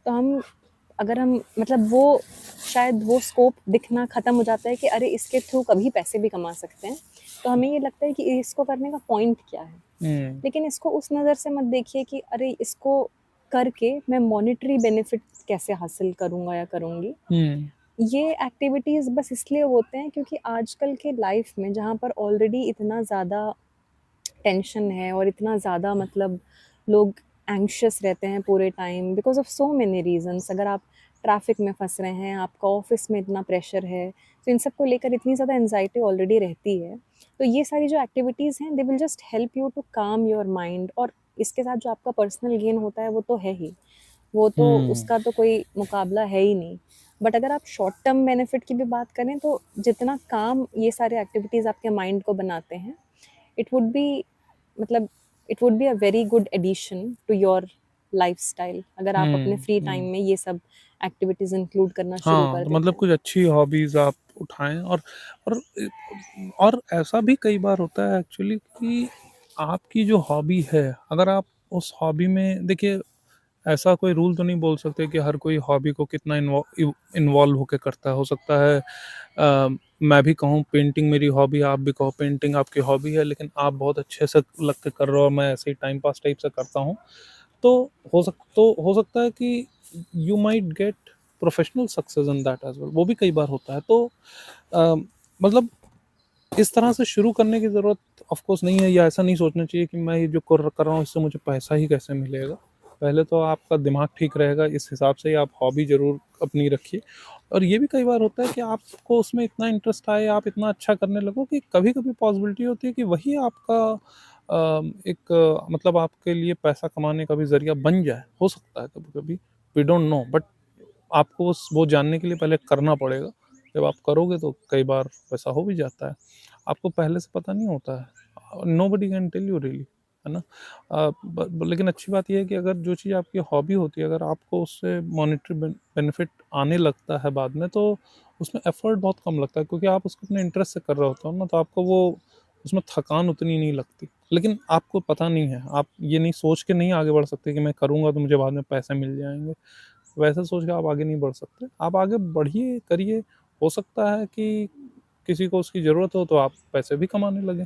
तो हम अगर हम मतलब वो शायद वो स्कोप दिखना ख़त्म हो जाता है कि अरे इसके थ्रू कभी पैसे भी कमा सकते हैं, तो हमें ये लगता है कि इसको करने का पॉइंट क्या है। हुँ, लेकिन इसको उस नज़र से मत देखिए कि अरे इसको करके मैं मॉनेटरी बेनिफिट कैसे हासिल करूँगा या करूँगी। हुँ, ये एक्टिविटीज़ बस इसलिए होते हैं क्योंकि आजकल के लाइफ में जहाँ पर ऑलरेडी इतना ज़्यादा टेंशन है और इतना ज़्यादा मतलब लोग एंग्शियस रहते हैं पूरे time because of so many reasons. अगर आप ट्रैफिक में फंस रहे हैं, आपका ऑफिस में इतना प्रेशर है, तो इन सब को लेकर इतनी ज़्यादा एनजाइटी ऑलरेडी रहती है, तो ये सारी जो एक्टिविटीज़ हैं they will just help you to calm your mind. और इसके साथ जो आपका पर्सनल गेन होता है वो तो है ही, वो तो हुँ, उसका तो कोई मुकाबला है ही नहीं। बट अगर आप शॉर्ट टर्म बेनिफिट की भी बात करें तो जितना काम ये सारे एक्टिविटीज़ आपके माइंड को बनाते हैं, इट वुड बी मतलब it would be a very good addition to your lifestyle अगर आप अपने हुँ, फ्री टाइम हुँ। में ये सब एक्टिविटीज़ इंक्लूड करना शुरू हाँ, कर तो देते मतलब हैं। कुछ अच्छी हॉबीज़ आप उठाएँ। और और ऐसा भी कई बार होता है एक्चुअली कि आपकी जो हॉबी है, अगर आप उस हॉबी में देखिए, ऐसा कोई रूल तो नहीं बोल सकते कि हर कोई हॉबी को कितना इन्वॉल्व होके करता है। हो सकता है मैं भी कहूँ पेंटिंग मेरी हॉबी है, आप भी कहो पेंटिंग आपकी हॉबी है, लेकिन आप बहुत अच्छे से लग के कर रहे हो और मैं ऐसे ही टाइम पास टाइप से करता हूँ। तो हो सकता है कि you might get professional success in that as well, वो भी कई बार होता है। तो अ, मतलब इस तरह से शुरू करने की ज़रूरत ऑफ कोर्स नहीं है, या ऐसा नहीं सोचना चाहिए कि मैं ये जो कर रहा हूँ इससे मुझे पैसा ही कैसे मिलेगा। पहले तो आपका दिमाग ठीक रहेगा, इस हिसाब से ही आप हॉबी ज़रूर अपनी रखिए। और ये भी कई बार होता है कि आपको उसमें इतना इंटरेस्ट आए, आप इतना अच्छा करने लगो कि कभी-कभी पॉसिबिलिटी होती है कि वही आपका एक मतलब आपके लिए पैसा कमाने का भी ज़रिया बन जाए। हो सकता है कभी-कभी, वी डोंट नो, बट आपको उस वो जानने के लिए पहले करना पड़ेगा। जब आप करोगे तो कई बार वैसा हो भी जाता है। आपको पहले से पता नहीं होता है। Nobody can tell you really, है ना? लेकिन अच्छी बात ये है कि अगर जो चीज़ आपकी हॉबी होती है, अगर आपको उससे मॉनेटरी बेनिफिट आने लगता है बाद में, तो उसमें एफर्ट बहुत कम लगता है, क्योंकि आप उसको अपने इंटरेस्ट से कर रहे होते हो ना, तो आपको वो उसमें थकान उतनी नहीं लगती। लेकिन आपको पता नहीं है, आप ये नहीं सोच के नहीं आगे बढ़ सकते कि मैं करूँगा तो मुझे बाद में पैसे मिल जाएँगे। वैसा सोच के आप आगे नहीं बढ़ सकते। आप आगे बढ़िए, करिए। हो सकता है कि किसी को उसकी ज़रूरत हो तो आप पैसे भी कमाने लगें,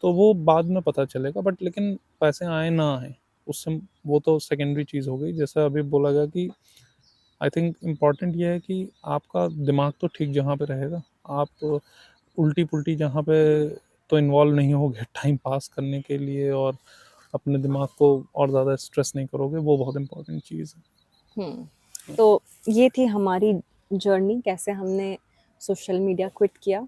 तो वो बाद में पता चलेगा। बट लेकिन पैसे आएँ ना आएँ, उससे वो तो सेकेंडरी चीज़ हो गई। जैसा अभी बोला गया कि आई थिंक इम्पोर्टेंट ये है कि आपका दिमाग तो ठीक जगह पे रहेगा। आप उल्टी-पुल्टी जगह पे तो इन्वॉल्व नहीं होगे टाइम पास करने के लिए, और अपने दिमाग को और ज़्यादा स्ट्रेस नहीं करोगे, वो बहुत इम्पोर्टेंट चीज़ है। तो ये थी हमारी जर्नी, कैसे हमने सोशल मीडिया क्विट किया।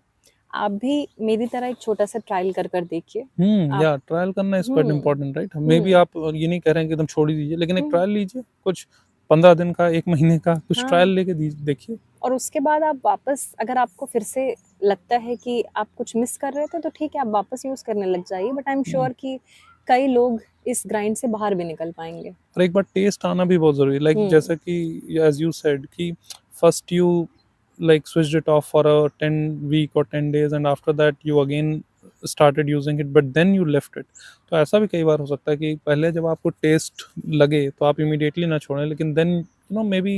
आप भी मेरी तरह एक छोटा सा ट्रायल कर देखिए। आप या ट्रायल करना is quite important, right? May be आप ये नहीं कह रहे हैं कि एकदम छोड़ ही दीजिए, लेकिन एक ट्रायल लीजिए, कुछ 15 दिन का, 1 महीने का कुछ हाँ। ट्रायल लेके देखिए। और उसके बाद आप वापस, अगर आपको फिर से लगता है कि आप कुछ मिस कर रहे थे, तो ठीक है, आप वापस यूज करने लग जाइए। बट आई एम श्योर कि कई लोग इस ग्राइंड से बाहर भी निकल पाएंगे। और एक बार टेस्ट आना भी बहुत जरूरी है, लाइक जैसा कि एज यू सेड कि first you like switched it off for a 10 week or 10 days and after that you again started using it but then you left it। तो ऐसा भी कई बार हो सकता है कि पहले जब आपको टेस्ट लगे तो आप इमीडिएटली ना छोड़ें, लेकिन then you know maybe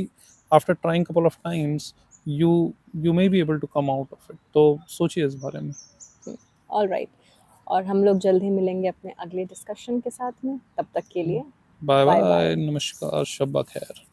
after trying couple of times you you may be able to come out of it। तो सोचिए इस बारे में। ऑलराइट, और हम लोग जल्द ही मिलेंगे अपने अगले डिस्कशन के साथ में। तब तक के लिए बाय बाय बाय, बाय। नमस्कार, शब्बा खैर।